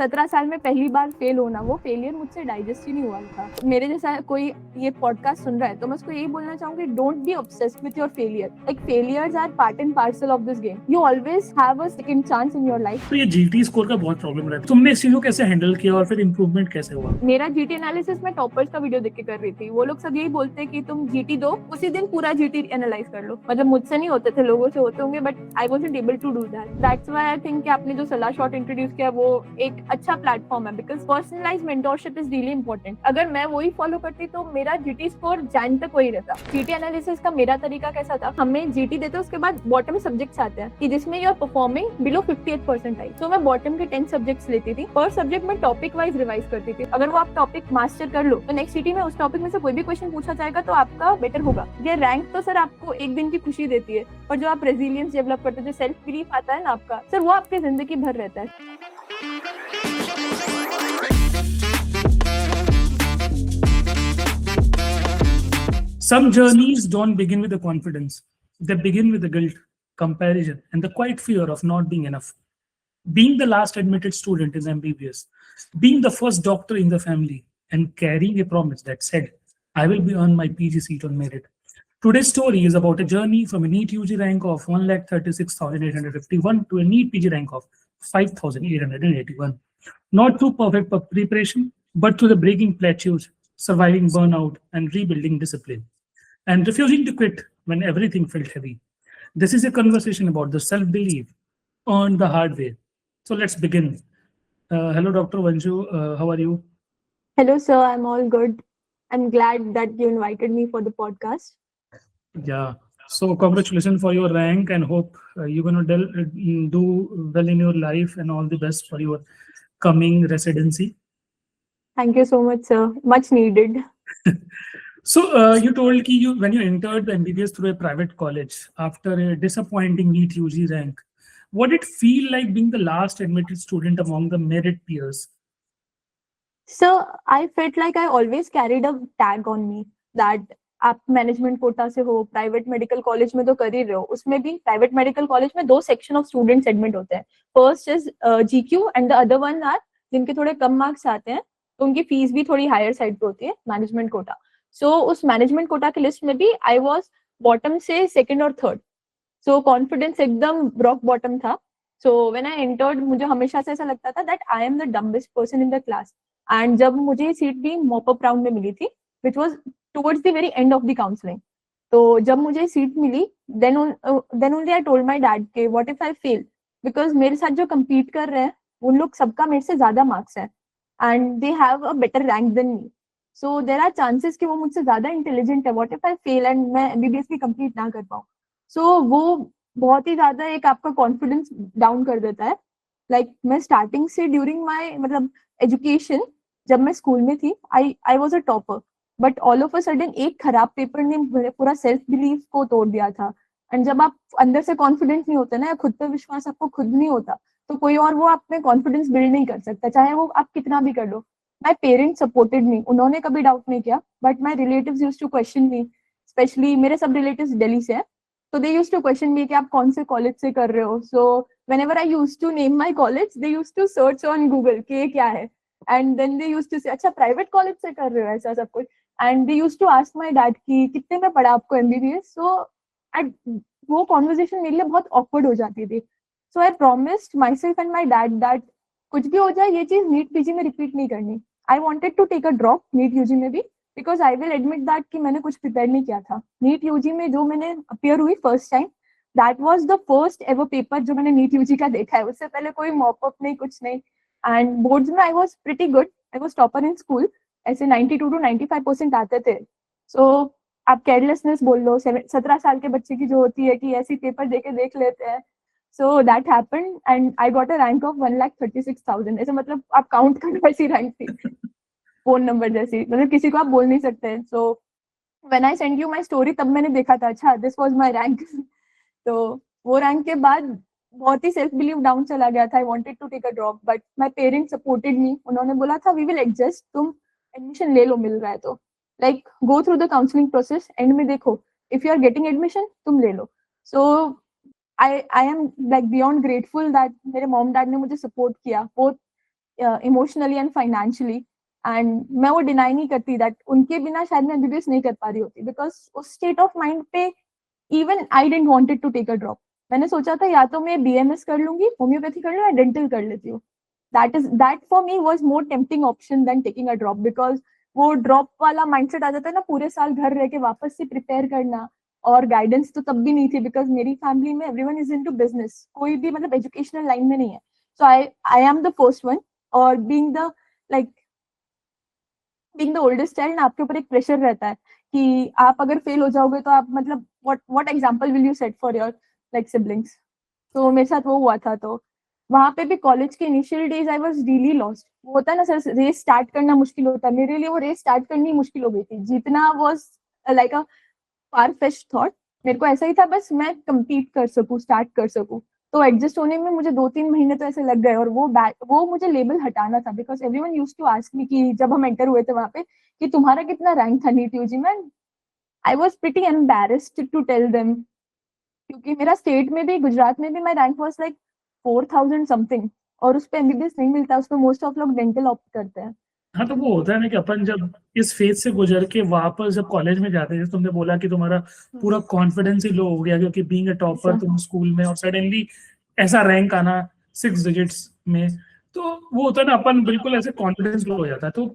17 साल में पहली बार फेल होना, वो फेलियर मुझसे डाइजेस्ट ही नहीं हुआ था। मेरे जैसा कोई ये पॉडकास्ट सुन रहा है तो मैं उसको यही बोलना चाहूंगी, don't be obsessed with your failure. Like failures are part and parcel of this game. You always have a second chance in your life. तो ये जीटी स्कोर का बहुत प्रॉब्लम रहता है, तुमने इस चीज को कैसे हैंडल किया और फिर इम्प्रूवमेंट कैसे हुआ? मेरा जीटी एनालिसिस में टॉपर्स का वीडियो देख के कर रही थी। वो लोग सब यही बोलते हैं कि तुम जीटी दो, उसी दिन पूरा जीटी एनालाइज कर लो। मतलब मुझसे नहीं होते थे, लोगों से होते होंगे, but I wasn't able to do that. That's why I think कि आपने जो सलाह शॉट इंट्रोड्यूस किया वो एक अच्छा प्लेटफॉर्म है, because personalised mentorship is really important. अगर मैं वही फॉलो करती तो मेरा जीटी स्कोर जैन तक वही रहता। जीटी एनालिसिस का मेरा तरीका कैसा था, हमें जीटी देते उसके बाद बॉटम सब्जेक्ट्स आते हैं कि जिसमें you are performing below 58 percentile. तो मैं बॉटम के 10 सब्जेक्ट्स लेती थी। पर सब्जेक्ट में टॉपिक वाइज रिवाइज करती थी। अगर वो आप टॉपिक मास्टर कर लो तो नेक्स्ट सीटी में उस टॉपिक में से कोई भी क्वेश्चन पूछा जाएगा तो आपका बेटर होगा। ये रैंक तो सर आपको एक दिन की खुशी देती है, पर जो आप रेजिलियंस डेवलप करते हो, जो सेल्फ बिलीफ आता है ना आपका, सर वो आपकी जिंदगी भर रहता है। Some journeys don't begin with the confidence. They begin with the guilt, comparison, and the quiet fear of not being enough. Being the last admitted student in MBBS, being the first doctor in the family, and carrying a promise that said, I will be on my PG seat on merit. Today's story is about a journey from a NEET UG rank of 1,36,851 to a NEET PG rank of 5,881. Not through perfect preparation, but through the breaking plateaus, surviving burnout, and rebuilding discipline, and refusing to quit when everything felt heavy. This is a conversation about the self belief earned the hard way. So let's begin. Hello, Dr. Vanshu. How are you? Hello sir, I'm all good. I'm glad that you invited me for the podcast. Yeah. So congratulations for your rank, and hope you're gonna do well in your life, and all the best for your coming residency. Thank you so much sir, much needed. So you told कि you when you entered the MBBS through a private college after a disappointing NEET UG rank, what did it feel like being the last admitted student among the merit peers? So I felt like I always carried a tag on me that आप management quota से हो, private medical college में तो कर ही रहे हो। उसमें भी प्राइवेट मेडिकल कॉलेज में दो सेक्शन ऑफ स्टूडेंट्स एडमिट होते हैं। First is GQ and the other one are जिनके थोड़े कम मार्क्स आते हैं, तो उनकी फीस भी थोड़ी हायर साइड पे होती है, मैनेजमेंट कोटा। सो उस मैनेजमेंट कोटा की लिस्ट में भी आई वॉज बॉटम से सेकेंड और थर्ड। सो कॉन्फिडेंस एकदम रॉक बॉटम था। सो व्हेन आई एंटर्ड, मुझे हमेशा से ऐसा लगता था that I am the dumbest person in the class. And जब मुझे सीट भी मॉपअप राउंड में मिली थी, which was towards the very end of the counselling, तो जब मुझे सीट मिली then only I told my dad के what if I fail, because मेरे साथ जो कम्पीट कर रहे हैं उन लोग सबका मेरे से ज्यादा मार्क्स है and they have a better rank than me. So there are chances कि वो मुझसे ज्यादा इंटेलिजेंट है। What if I fail and मैं एमबीबीएस भी कंप्लीट ना कर पाऊँ। सो वो बहुत ही ज्यादा एक आपका कॉन्फिडेंस डाउन कर देता है। लाइक मैं स्टार्टिंग से ड्यूरिंग माई मतलब एजुकेशन, जब मैं स्कूल में थी I was a topper, but all of a sudden एक खराब पेपर ने मेरे पूरा सेल्फ बिलीफ को तोड़ दिया था। एंड जब आप अंदर से कॉन्फिडेंट नहीं होते ना, खुद पे विश्वास आपको खुद नहीं होता, तो कोई और वो आप में कॉन्फिडेंस बिल्ड नहीं कर सकता, चाहे वो आप कितना भी कर लो। माई पेरेंट्स सपोर्टेड मी, उन्होंने कभी डाउट नहीं किया, but my relatives used to question me. Specially मेरे सब रिलेटिव्स दिल्ली से हैं, तो they used to question me कि आप कौन से कॉलेज से कर रहे हो। सो whenever I used to name my college, they used to search on Google कि ये क्या है, and then they used to say अच्छा प्राइवेट कॉलेज से कर रहे हो ऐसा सब कुछ। and they used to ask my dad कि कितने में पढ़ा आपको MBBS। so वो कॉन्वर्जेशन मेरे लिए बहुत awkward हो जाती थी। so I promised myself and my dad that कुछ भी हो जाए ये चीज नीट पीजी में रिपीट नहीं करनी। I wanted to take a drop NEET UG में भी, because I will admit that कि मैंने कुछ प्रिपेयर नहीं किया था। नीट यूजी में जो मैंने अपियर हुई first time, that was the first ever paper जो मैंने नीट यूजी का देखा है। उससे पहले कोई मॉपअप नहीं, कुछ नहीं। एंड बोर्ड्स में I was pretty good, I was topper in school, ऐसे 92 to 95% आते थे। सो आप केयरलेसनेस बोल लो, 17 साल के बच्चे की जो होती है कि ऐसी पेपर देके देख लेते हैं। So that happened and I got a rank of 1,36,000। ऐसे मतलब आप काउंट करो ऐसी रैंक थी, फोन नंबर जैसी, मतलब किसी को आप बोल नहीं सकते। So when I send you my story तब मैंने देखा था अच्छा दिस वाज माय रैंक। तो वो रैंक के बाद बहुत ही सेल्फ बिलीव डाउन चला गया था। I wanted to take a drop, but my parents supported me. उन्होंने बोला था वी विल एडजस्ट, तुम एडमिशन ले लो, मिल रहा है तो like go through the counselling process, and में देखो if you are getting admission तुम ले लो। So I am like beyond grateful that मेरे मॉम डैड ने मुझे सपोर्ट किया। वो इमोशनली एंड फाइनेंशियली, एंड मैं वो डिनाई नहीं करती दैट उनके बिना शायद मैं एमबीबीएस नहीं कर पा रही होती, बिकॉज उस स्टेट ऑफ माइंड पे even I didn't wanted to take a drop. मैंने सोचा था या तो मैं बीएमएस कर लूंगी, होम्योपैथी कर लूँ, या डेंटल कर लेती हूँ। That for me was more tempting option than taking a drop, because वो ड्रॉप वाला माइंडसेट आ जाता है ना, पूरे साल घर रह के वापस से प्रिपेयर करना, और गाइडेंस तो तब भी नहीं थी बिकॉज मेरी फैमिली में एवरीवन इज इनटू बिजनेस, कोई भी मतलब एजुकेशनल लाइन में नहीं है। So I am the first one, और being the like being the oldest child ना, आपके ऊपर एक प्रेशर रहता है कि आप अगर फेल हो जाओगे तो आप मतलब what example will you set for your like siblings. तो मेरे साथ वो हुआ था। तो वहां पे भी कॉलेज के initial days I was really lost. वो होता है ना सर, रेस स्टार्ट करना मुश्किल होता है, मेरे लिए वो रेस स्टार्ट करनी मुश्किल हो गई थी, जीतना was like a far fetched thought. मेरे को ऐसा ही था बस मैं compete कर सकूं, स्टार्ट कर सकूं। तो एडजस्ट होने में मुझे 2-3 महीने तो ऐसे लग गए, और वो मुझे लेबल हटाना था, because everyone used to ask me कि जब हम एंटर हुए थे वहां पे कि तुम्हारा कितना रैंक था नीट यूजी में। I was pretty embarrassed to tell them, क्योंकि मेरा स्टेट में भी, गुजरात में भी, my rank was like 4000 something, और उस पे एमबीबीएस नहीं मिलता, उस पे मोस्ट ऑफ लोग डेंटल ऑप्ट करते हैं। हाँ, तो वो होता है ना कि अपन जब इस फेज से गुजर के वापस जब कॉलेज में जाते हैं, जैसे तुमने बोला कि तुम्हारा पूरा कॉन्फिडेंस ही लो हो गया क्योंकि बीइंग अ टॉपर तुम स्कूल में, और सडनली ऐसा रैंक आना 6 डिजिट्स में, तो वो होता है ना, अपन बिल्कुल ऐसे कॉन्फिडेंस लो हो जाता है। तो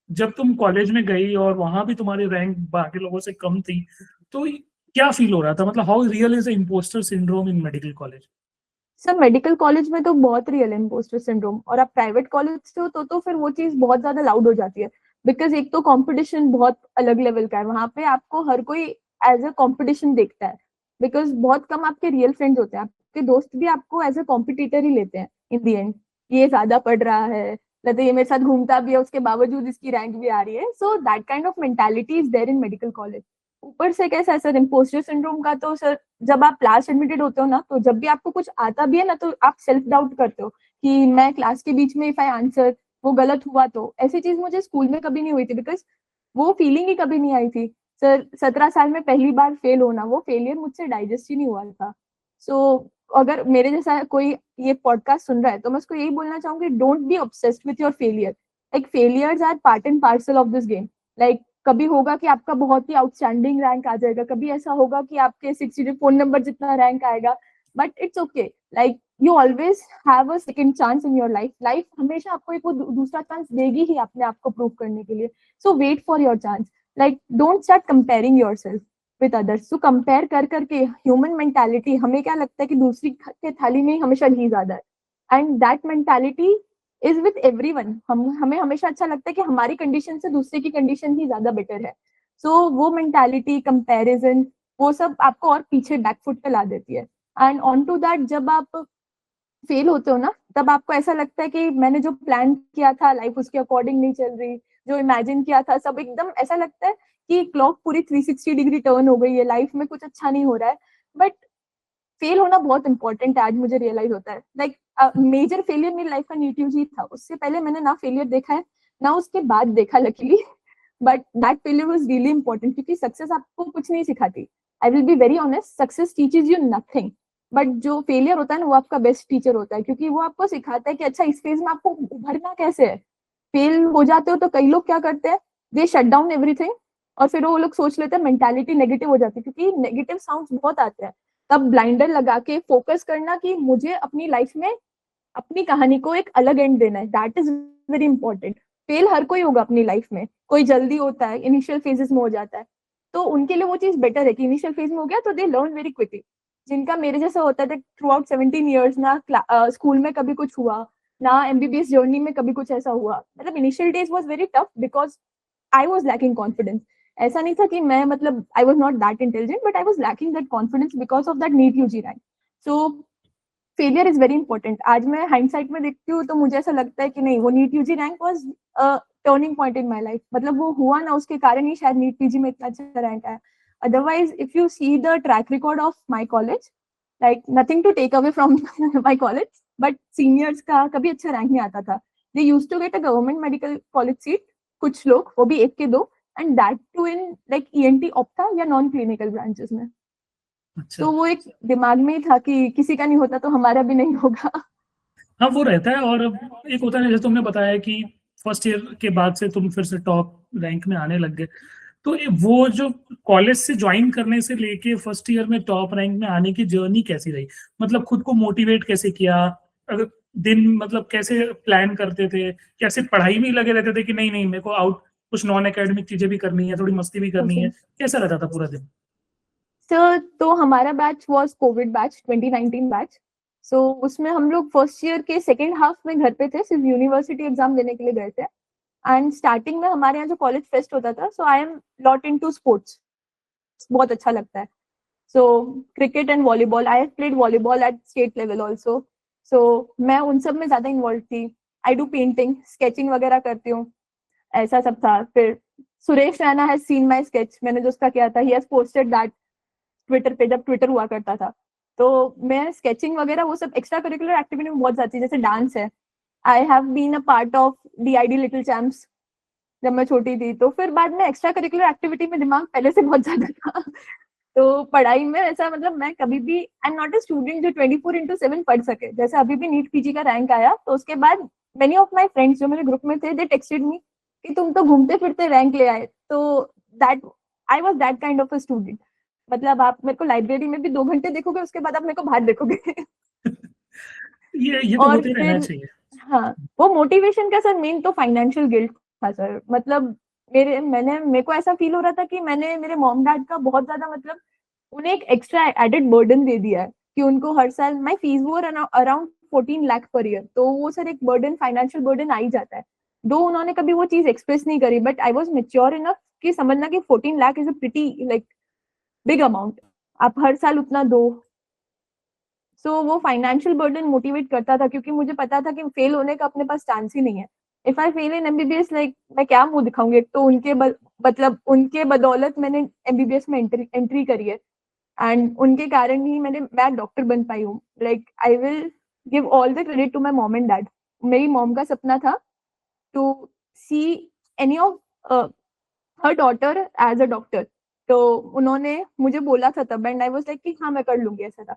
जब तुम कॉलेज में गई और वहां भी तुम्हारी रैंक बाकी लोगों से कम थी, तो क्या फील हो रहा था? मतलब how real is the impostor syndrome in medical college? Sir medical college में तो बहुत रियल है इम्पोस्टर सिंड्रोम, और आप प्राइवेट कॉलेज से हो तो फिर वो चीज बहुत ज्यादा लाउड हो जाती है, बिकॉज एक तो कंपटीशन बहुत अलग लेवल का है वहां पे, आपको हर कोई एज अ कंपटीशन देखता है, बिकॉज बहुत कम आपके रियल फ्रेंड्स होते हैं, आपके दोस्त भी आपको एज अ कॉम्पिटिटर ही लेते हैं इन दी एंड। ये ज्यादा पढ़ रहा है, तो ये मेरे साथ घूमता भी है, उसके बावजूद इसकी रैंक भी आ रही है। So that kind of mentality is there in medical college. ऊपर से कैसा है सर, इम्पोस्टर सिंड्रोम का तो सर, जब आप क्लास एडमिटेड होते हो ना, तो जब भी आपको कुछ आता भी है ना, तो आप सेल्फ डाउट करते हो कि मैं क्लास के बीच में इफ आई आंसर वो गलत हुआ तो। ऐसी चीज मुझे स्कूल में कभी नहीं हुई थी, बिकॉज वो फीलिंग ही कभी नहीं आई थी। सर 17 साल में पहली बार फेल होना, वो फेलियर मुझसे डाइजेस्ट ही नहीं हुआ था। सो अगर मेरे जैसा कोई ये पॉडकास्ट सुन रहा है तो मैं उसको यही बोलना चाहूंगी, don't be obsessed with your failure. Like failures are part and parcel of this game. Like कभी होगा कि आपका बहुत ही आउटस्टैंडिंग रैंक आ जाएगा, कभी ऐसा होगा कि आपके 60 फोन नंबर जितना रैंक आएगा, but it's okay. Like you always have a second chance in your life. Life हमेशा आपको एक वो दूसरा चांस देगी ही अपने आप को प्रूव करने के लिए। So wait for your chance. Like don't start comparing yourself with others. तो कंपेयर कर करके ह्यूमन मेंटालिटी, हमें क्या लगता है कि दूसरी के थाली में ही हमेशा घी ज्यादा है, and that mentality is with everyone. हमें हमेशा अच्छा लगता है कि हमारी कंडीशन से दूसरे की कंडीशन ही ज्यादा बेटर है। सो वो मेंटालिटी, कंपैरिजन, वो सब आपको और पीछे बैकफुट पे ला देती है। एंड ऑन टू दैट, जब आप फेल होते हो ना, तब आपको ऐसा लगता है कि मैंने जो प्लान किया था लाइफ उसके अकॉर्डिंग नहीं चल रही, जो इमेजिन किया था सब एकदम ऐसा लगता है कि क्लॉक पूरी 360 डिग्री टर्न हो गई है, लाइफ में कुछ अच्छा नहीं हो रहा है। बट फेल होना बहुत इंपॉर्टेंट है, आज मुझे रियलाइज होता है। लाइक मेजर फेलियर मेरी लाइफ का नीट यूजी था, उससे पहले मैंने ना फेलियर देखा है ना उसके बाद देखा luckily, but that failure was really important, क्योंकि सक्सेस आपको कुछ नहीं सिखाती। I will be very honest, success teaches you nothing, but जो फेलियर होता है ना, वो आपका बेस्ट टीचर होता है, क्योंकि वो आपको सिखाता है कि अच्छा इस फेज में आपको उभरना कैसे है। फेल हो जाते हो तो कई लोग क्या करते हैं, दे शट डाउन एवरीथिंग, और फिर वो लोग सोच लेते हैं, मेंटालिटी नेगेटिव हो जाती है, क्योंकि नेगेटिव साउंड्स बहुत आते हैं। तब ब्लाइंडर लगा के फोकस करना कि मुझे अपनी लाइफ में अपनी कहानी को एक अलग एंड देना है, that is very important. Fail हर कोई होगा अपनी लाइफ में, कोई जल्दी होता है, इनिशियल फेजेस में हो जाता है, तो उनके लिए वो चीज बेटर है कि इनिशियल फेज में हो गया तो दे लर्न वेरी क्विकली। जिनका मेरे जैसा होता है थ्रू आउट 17 ईयर्स ना स्कूल में कभी कुछ हुआ, ना एमबीबीएस जर्नी में कभी कुछ ऐसा हुआ, मतलब initial days was very tough because I was lacking confidence. ऐसा नहीं था कि मैं मतलब I was not that intelligent, but I was lacking that confidence because of that NEET UG rank. So failure is very important. आज मैं hindsight में देखती हूँ तो मुझे ऐसा लगता है कि नहीं, वो NEET UG rank was turning point in my life. मतलब वो हुआ ना, उसके कारण ही शायद नीट पीजी में इतना अच्छा रैंक आया। Otherwise if you see the track record of my college, like nothing to take away from my college, but seniors का कभी अच्छा रैंक नहीं आता था। They used to get a government medical college seat, कुछ लोग, वो भी एक के दो, and that too in like ENT ophtha या नॉन क्लिनिकल ब्रांचेस में। अच्छा। तो वो एक दिमाग में ही था कि किसी का नहीं होता तो हमारा भी नहीं होगा। हाँ वो रहता है। और एक होता है ना, जैसे तुमने बताया कि फर्स्ट ईयर के बाद से तुम फिर से टॉप रैंक में आने लग गए, तो वो जो कॉलेज से ज्वाइन करने से लेके फर्स्ट ईयर में टॉप रैंक में आने की जर्नी कैसी रही? मतलब खुद को मोटिवेट कैसे किया? अगर दिन मतलब कैसे प्लान करते थे? कैसे पढ़ाई में ही लगे रहते थे कि नहीं नहीं मेरे को आउट कुछ नॉन एकेडमिक चीजें भी करनी है, थोड़ी मस्ती भी करनी ओके। है? कैसा रहता था पूरा दिन? सर तो हमारा batch was COVID batch, 2019 batch. So उसमें हम लोग फर्स्ट ईयर के सेकेंड हाफ में घर पे थे, सिर्फ यूनिवर्सिटी एग्जाम देने के लिए गए थे। एंड स्टार्टिंग में हमारे यहाँ जो कॉलेज फेस्ट होता था, so I am lot into sports, बहुत अच्छा लगता है। So cricket and volleyball, I have played volleyball at state level also. So मैं उन सब में ज्यादा इन्वॉल्व थी। आई डू पेंटिंग, स्केचिंग वगैरह करती हूँ, ऐसा सब था। फिर Suresh Raina has seen my sketch, मैंने जो उसका किया था, he has posted that Twitter पे, जब ट्विटर हुआ करता था। तो मैं स्केचिंग वगैरह वो सब एक्स्ट्रा करिकुलर एक्टिविटी में बहुत जाती है, जैसे डांस है। I have been a part of DID little champs जब मैं छोटी थी। तो फिर बाद में एक्स्ट्रा करिकुलर एक्टिविटी में दिमाग पहले से बहुत ज्यादा था। तो पढ़ाई में ऐसा, मतलब मैं कभी भी, आई एम नॉट अ स्टूडेंट जो 24/7 पढ़ सके। जैसे अभी भी नीट PG का रैंक आया, तो उसके बाद मेनी ऑफ माई फ्रेंड्स जो मेरे ग्रुप में थे, दे टेक्सटेड मी कि तुम तो घूमते फिरते रैंक ले आए। तो that, I was that kind of a student. मतलब आप मेरे को लाइब्रेरी में भी 2 घंटे देखोगे, उसके बाद आप मेरे को बाहर देखोगे। ये तो और होते रहना फिर चाहिए। हाँ, वो मोटिवेशन का सर मेन तो फाइनेंशियल गिल्ट था सर। मतलब मेरे को ऐसा फील हो रहा था कि मैंने मेरे मॉम डैड का बहुत ज्यादा, मतलब उन्हें एक एक्स्ट्रा एडेड बर्डन दे दिया है कि उनको हर साल, माई फीस वो अराउंड 14 लाख पर ईयर, तो वो सर एक बर्डन, फाइनेंशियल बर्डन आ ही जाता है। दो उन्होंने कभी वो चीज एक्सप्रेस नहीं करी, but I was mature enough कि समझना कि 14 lakh is a pretty like big amount, आप हर साल उतना दो। सो वो फाइनेंशियल बर्डन मोटिवेट करता था, क्योंकि मुझे पता था कि फेल होने का अपने पास चांस ही नहीं है। If I fail in MBBS, like मैं क्या मुंह दिखाऊंगी? एक तो मतलब उनके बदौलत मैंने MBBS में एंट्री करी है, एंड उनके कारण ही मैं डॉक्टर बन पाई हूँ। Like I will give all the credit to my mom and dad. मेरी मॉम का सपना था to see any of her daughter as a doctor. तो उन्होंने मुझे बोला था तब, एंड आई वाज लाइक कि हाँ मैं कर लूंगी, ऐसा था।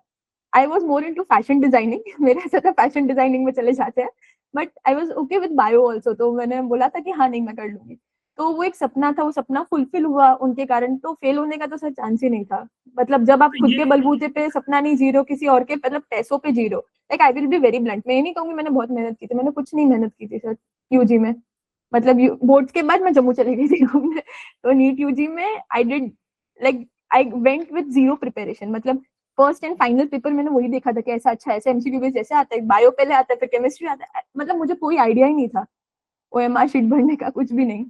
I was more into fashion designing. मेरा ऐसा था फैशन डिजाइनिंग में चले जाते हैं, but I was okay with bio also. तो मैंने बोला था कि हाँ नहीं मैं कर लूंगी। तो वो एक सपना था, वो सपना फुलफिल हुआ उनके कारण, तो फेल होने का तो सर चांस ही नहीं था। मतलब जब आप खुद ये के बलबूते पे सपना नहीं जी रहे हो, किसी और के मतलब पैसों पे जी रहे हो। Like I will be very blunt, मैं ये नहीं कहूंगी मैंने बहुत मेहनत की थी, मैंने कुछ नहीं मेहनत की थी सर UG में। मतलब बोर्ड्स के बाद मैं जम्मू चली गई थी घूमने। तो नीट UG में I did, like I went with zero preparation. मतलब फर्स्ट एंड फाइनल पेपर मैंने वही देखा था कि ऐसा अच्छा, ऐसे MCQ बेस जैसे आता है, बायो पहले आता है फिर केमिस्ट्री आता है। मतलब मुझे कोई आइडिया ही नहीं था OMR शीट भरने का, कुछ भी नहीं।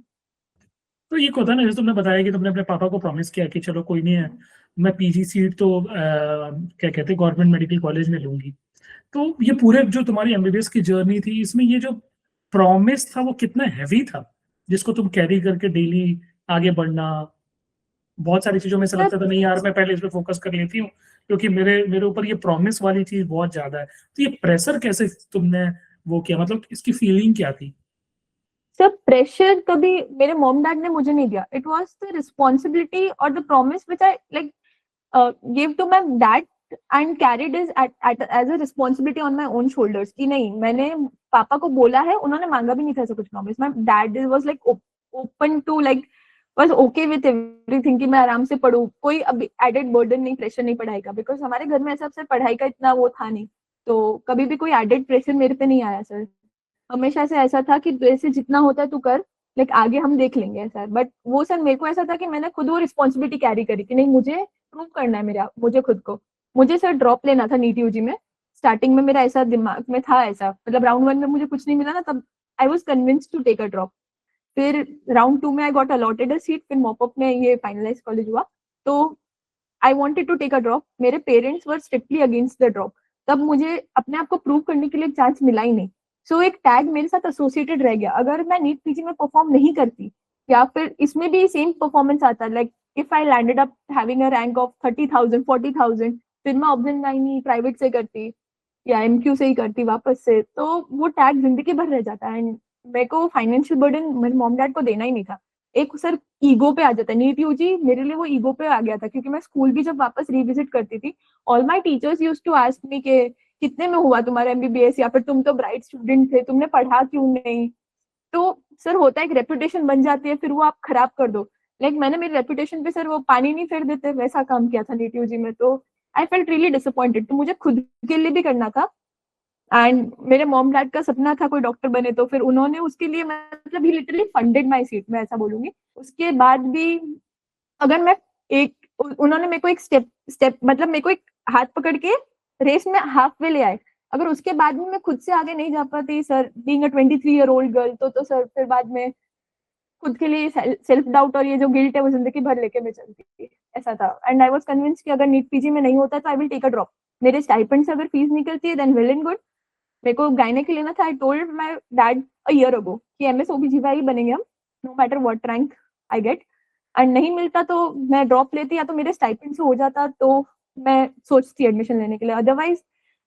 तो ये होता है ना, जैसे तुमने बताया कि तुमने अपने पापा को प्रॉमिस किया कि चलो कोई नहीं है, मैं PG सीट तो क्या कहते हैं गवर्नमेंट मेडिकल कॉलेज में लूंगी। तो ये पूरे जो तुम्हारी MBBS की जर्नी थी, इसमें ये जो प्रॉमिस था वो कितना हैवी था, जिसको तुम कैरी करके डेली आगे बढ़ना? बहुत सारी चीजों में ऐसा सर लगता था नहीं यार मैं पहले इस पे फोकस कर लेती हूँ, क्योंकि मेरे मेरे ऊपर ये प्रॉमिस वाली चीज बहुत ज्यादा है। तो ये प्रेशर कैसे तुमने वो किया, मतलब इसकी फीलिंग क्या थी? सर प्रेशर कभी मेरे मॉम डैड ने मुझे नहीं दिया। इट वाज द रिस्पॉन्सिबिलिटी और the promise which I like give to my dad and carried is as a responsibility on my own shoulders. कि नहीं, मैंने पापा को बोला है, उन्होंने मांगा भी नहीं था ऐसा कुछ promise. My dad was like open to, like was okay with everything कि मैं आराम से पढूं, कोई अभी एडेड बर्डन नहीं, प्रेशर नहीं पढ़ाई का, बिकॉज हमारे घर में ऐसा पढ़ाई का इतना वो था नहीं। तो कभी भी कोई एडेड प्रेशर मेरे पे नहीं आया सर। हमेशा से ऐसा था कि जैसे जितना होता है तू कर, लाइक आगे हम देख लेंगे सर। बट वो सर मेरे को ऐसा था कि मैंने खुद वो रिस्पॉन्सिबिलिटी कैरी करी कि नहीं, मुझे प्रूव करना है मुझे खुद को। मुझे सर ड्रॉप लेना था नीट UG में। स्टार्टिंग में मेरा ऐसा दिमाग में था, ऐसा मतलब राउंड 1 में मुझे कुछ नहीं मिला ना, तब I was convinced to take a drop. फिर राउंड 2 में I got allotted a seat, फिर मॉपअप में ये फाइनलाइज कॉलेज हुआ। तो I wanted to take a drop, मेरे parents were strictly against the drop. तब मुझे अपने आप को प्रूव करने के लिए चांस मिला ही नहीं। सो एक टैग मेरे साथ एसोसिएटेड रह गया। अगर मैं नीट PG में परफॉर्म नहीं करती, या फिर इसमें भी सेम परफॉर्मेंस आता, like if I landed up having a rank of 30,000 40,000, फिर मैं ऑब्जन लाइन प्राइवेट से करती या MQ से ही करती वापस से, तो वो टैग जिंदगी भर रह जाता है। एंड मेरे को फाइनेंशियल बर्डन मेरे मॉम डैड को देना ही नहीं था। एक सर ईगो पे आ जाता है नीट UG, मेरे लिए वो ईगो पे आ गया था, क्योंकि मैं स्कूल भी जब वापस रिविजिट करती थी, all my teachers used to ask me के कितने में हुआ तुम्हारा एमबीबीएस, या फिर तुम तो ब्राइट स्टूडेंट थे, तुमने पढ़ा क्यों नहीं। तो सर होता है एक रेपुटेशन बन जाती है, फिर वो आप खराब कर दो। लाइक मैंने मेरी रेपुटेशन पे सर वो पानी नहीं फेर देते वैसा काम किया था नीट यूजी में। तो आई फेल्ट रियली डिसअपॉइंटेड। तो मुझे खुद के लिए भी करना था, एंड मेरे मॉम डैड का सपना था कोई डॉक्टर बने, तो फिर उन्होंने उसके लिए मतलब ही लिटरली फंडेड माय सीट, मैं ऐसा बोलूंगी। उसके बाद भी अगर मैं एक उन्होंने मेरे को एक स्टेप स्टेप मतलब मेरे को एक हाथ पकड़ के रेस में हाफ वे ले आए, अगर उसके बाद में मैं खुद से आगे नहीं जा पाती sir, being a 23-year-old girl, तो सर फिर बाद में खुद के लिए सेल्फ डाउट और ये जो गिल्ट है वो जिंदगी भर लेके मैं चलती थी, ऐसा था। एंड आई वाज कन्विंस्ड कि अगर नीट पीजी में नहीं होता तो I will take a drop. मेरे स्टाइपेंड से अगर फीस निकलती है देन वेल एंड गुड। मेरे को गायने के लेना था। I told my dad a year ago कि एमएस ओबीजीवाई बनेंगे हम, no matter what rank I get. And नहीं मिलता तो मैं ड्रॉप लेती, या तो मेरे स्टाइपेंड से हो जाता तो मैं सोचती एडमिशन लेने के लिए, अदरवाइज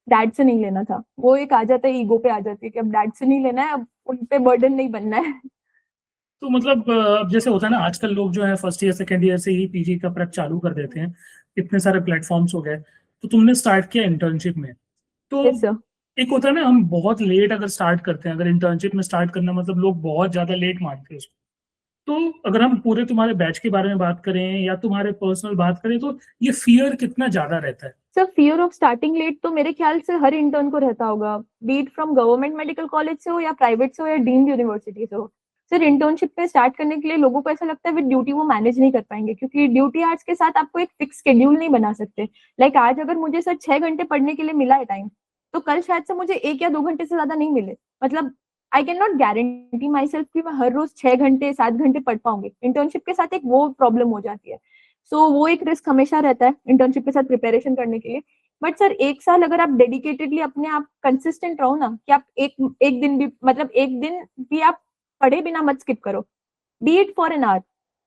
डैड से नहीं लेना था। वो एक आ जाता है, ईगो पे आ जाती है कि अब डैड से नहीं लेना है, अब उन पे बर्डन नहीं बनना है। तो मतलब अब जैसे होता है ना, आजकल लोग जो है फर्स्ट ईयर सेकेंड ईयर से ही पीजी का प्रेप चालू कर देते हैं, इतने सारे प्लेटफॉर्म्स हो गए। तो तुमने स्टार्ट किया इंटर्नशिप में, तो यस सर। एक होता है ना, हम बहुत लेट अगर स्टार्ट करते हैं, अगर इंटर्नशिप में स्टार्ट करना मतलब लोग बहुत ज्यादा लेट मानते हैं उसको। तो अगर हम पूरे तुम्हारे बैच के बारे में बात करें या तुम्हारे पर्सनल बात करें, तो ये फियर कितना ज्यादा रहता है? Sir fear of starting late तो मेरे ख्याल से हर इंटर्न को रहता होगा, be it from government medical college से हो या प्राइवेट से हो या डीम्ड यूनिवर्सिटी से हो। सर इंटर्नशिप पे स्टार्ट करने के लिए लोगों को ऐसा लगता है विद ड्यूटी वो मैनेज नहीं कर पाएंगे, क्योंकि ड्यूटी आवर्स के साथ आपको एक फिक्स शेड्यूल नहीं बना सकते। लाइक आज अगर मुझे सर 6 घंटे पढ़ने के लिए मिला है टाइम, तो कल शायद से मुझे 1 या 2 घंटे से ज्यादा नहीं मिले। मतलब I can not guarantee my self कि मैं हर रोज 6 घंटे 7 घंटे पढ़ पाऊंगी। इंटर्नशिप के साथ एक वो प्रॉब्लम हो जाती है। सो वो एक रिस्क हमेशा रहता है इंटर्नशिप के साथ प्रिपरेशन करने के लिए। बट सर 1 साल अगर आप डेडिकेटेडली अपने आप कंसिस्टेंट रहो ना, कि आप एक एक दिन भी मतलब एक दिन भी आप पढ़े बिना मत स्किप करो, be it for an hour,